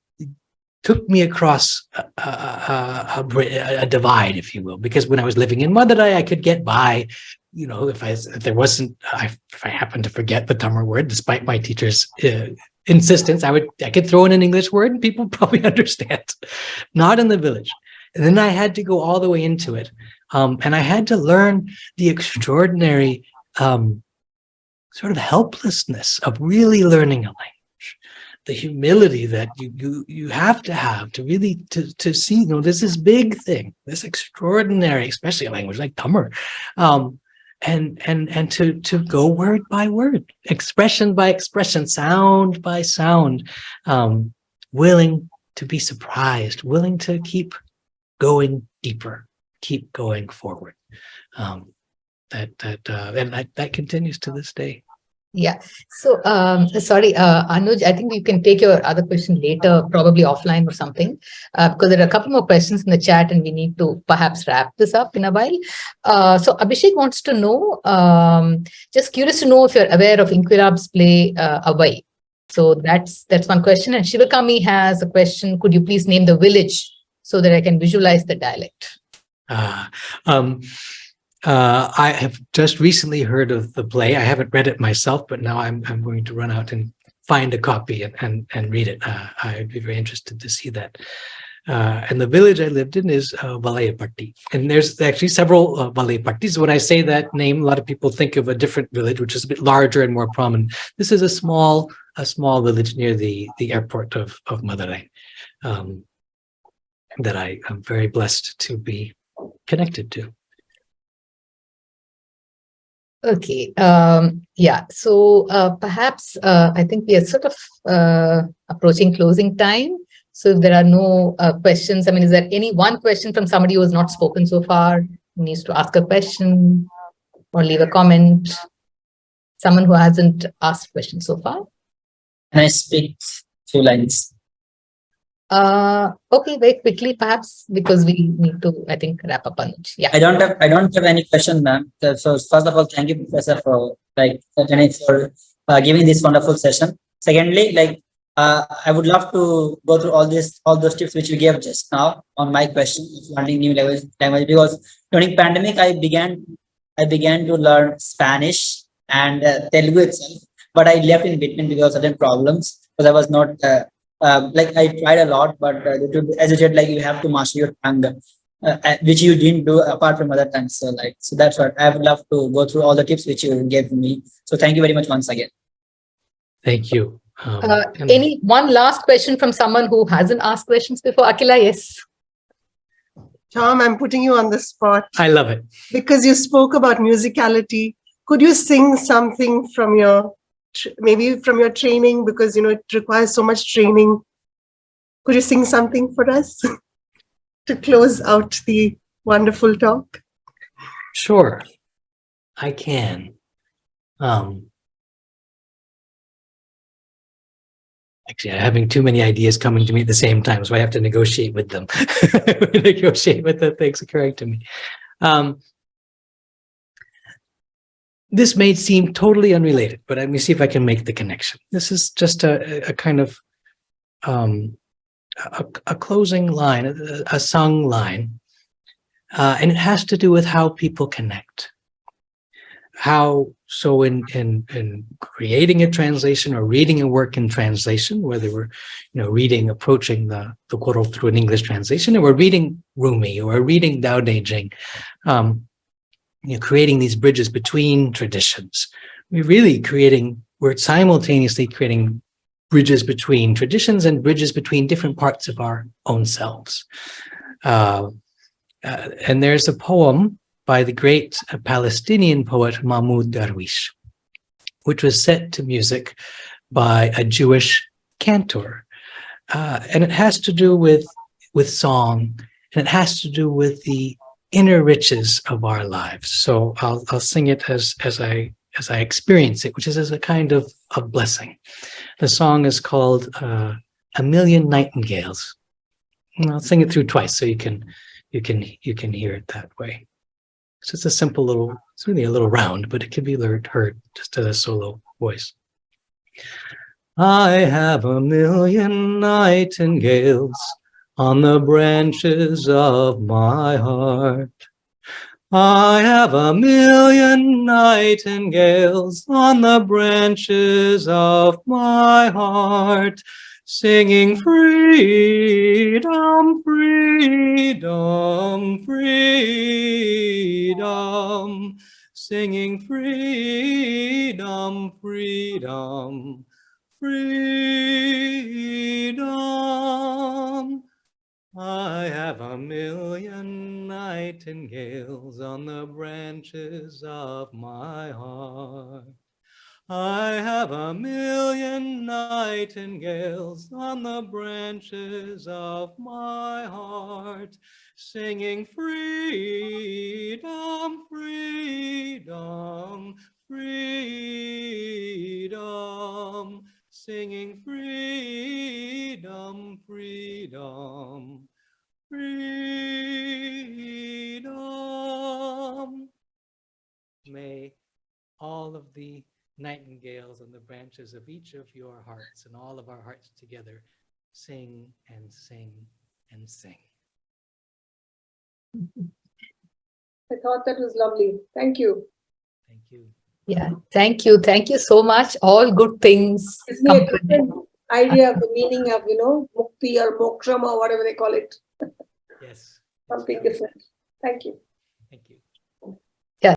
took me across a divide, if you will. Because when I was living in Madurai, I could get by, if I happened to forget the Tamil word, despite my teacher's insistence, I could throw in an English word and people probably understand. Not in the village. And then I had to go all the way into it. And I had to learn the extraordinary sort of helplessness of really learning a language. the humility that you have to really to see, you know, there's this big thing, this extraordinary, especially a language like Tamil, and to go word by word, expression by expression, sound by sound, willing to be surprised, willing to keep going deeper, keep going forward. That continues to this day. Yeah. So, sorry, Anuj, I think you can take your other question later, probably offline or something, because there are a couple more questions in the chat and we need to perhaps wrap this up in a while. So Abhishek wants to know, just curious to know if you're aware of Inquilab's play, Avvaiyar. So that's one question. And Shivakami has a question, could you please name the village so that I can visualize the dialect? I have just recently heard of the play. I haven't read it myself, but now I'm going to run out and find a copy and read it. I'd be very interested to see that. And the village I lived in is Vallayapatti. And there's actually several Vallayapattis. When I say that name, a lot of people think of a different village, which is a bit larger and more prominent. This is a small village near the airport of Madurai that I am very blessed to be connected to. Okay. Yeah. So perhaps I think we are sort of approaching closing time. So if there are no questions, I mean, is there any one question from somebody who has not spoken so far, who needs to ask a question or leave a comment? Someone who hasn't asked a question so far? Can I speak 2 lines? Okay, very quickly, perhaps, because we need to, I think, wrap up on it. Yeah. I don't have any question, ma'am. So first of all, thank you, Professor, for giving this wonderful session. Secondly, I would love to go through all those tips which you gave just now on my question of learning new language, because during pandemic I began to learn Spanish and Telugu itself, but I left in between because of certain problems, because I was not I tried a lot, but as you said, you have to master your tongue, which you didn't do apart from other times. So that's what I would love to go through all the tips which you gave me. So thank you very much once again. Thank you. Any one last question from someone who hasn't asked questions before? Akila, yes. Tom, I'm putting you on the spot. I love it. Because you spoke about musicality. Could you sing something from maybe from your training, because it requires so much training? Could you sing something for us to close out the wonderful talk? Sure, I can. Actually, I'm having too many ideas coming to me at the same time, so I have to negotiate with them. Negotiate with the things occurring to me. This may seem totally unrelated, but let me see if I can make the connection. This is just a kind of a closing line, a sung line, and it has to do with how people connect. So in creating a translation or reading a work in translation, whether we're approaching the Qur'an through an English translation, or we're reading Rumi or reading Tao Te Ching, creating these bridges between traditions. We're simultaneously creating bridges between traditions and bridges between different parts of our own selves. And there's a poem by the great Palestinian poet Mahmoud Darwish, which was set to music by a Jewish cantor. And it has to do with song, and it has to do with the inner riches of our lives. So I'll sing it as I experience it, which is as a kind of blessing. The song is called A Million Nightingales. And I'll sing it through twice so you can hear it that way. So it's a simple little, it's really a little round, but it can be heard just as a solo voice. I have a million nightingales on the branches of my heart. I have a million nightingales on the branches of my heart, singing freedom, freedom, freedom, singing freedom, freedom, freedom. I have a million nightingales on the branches of my heart. I have a million nightingales on the branches of my heart, singing freedom, freedom, freedom, singing freedom, freedom, freedom. May all of the nightingales on the branches of each of your hearts and all of our hearts together sing and sing and sing. I thought that was lovely. Thank you. Thank you. Yeah, thank you. Thank you so much. All good things. Gives me a come to different idea of the meaning of, mukti or moksham or whatever they call it. Yes. Something different. Thank you. Thank you. Yeah.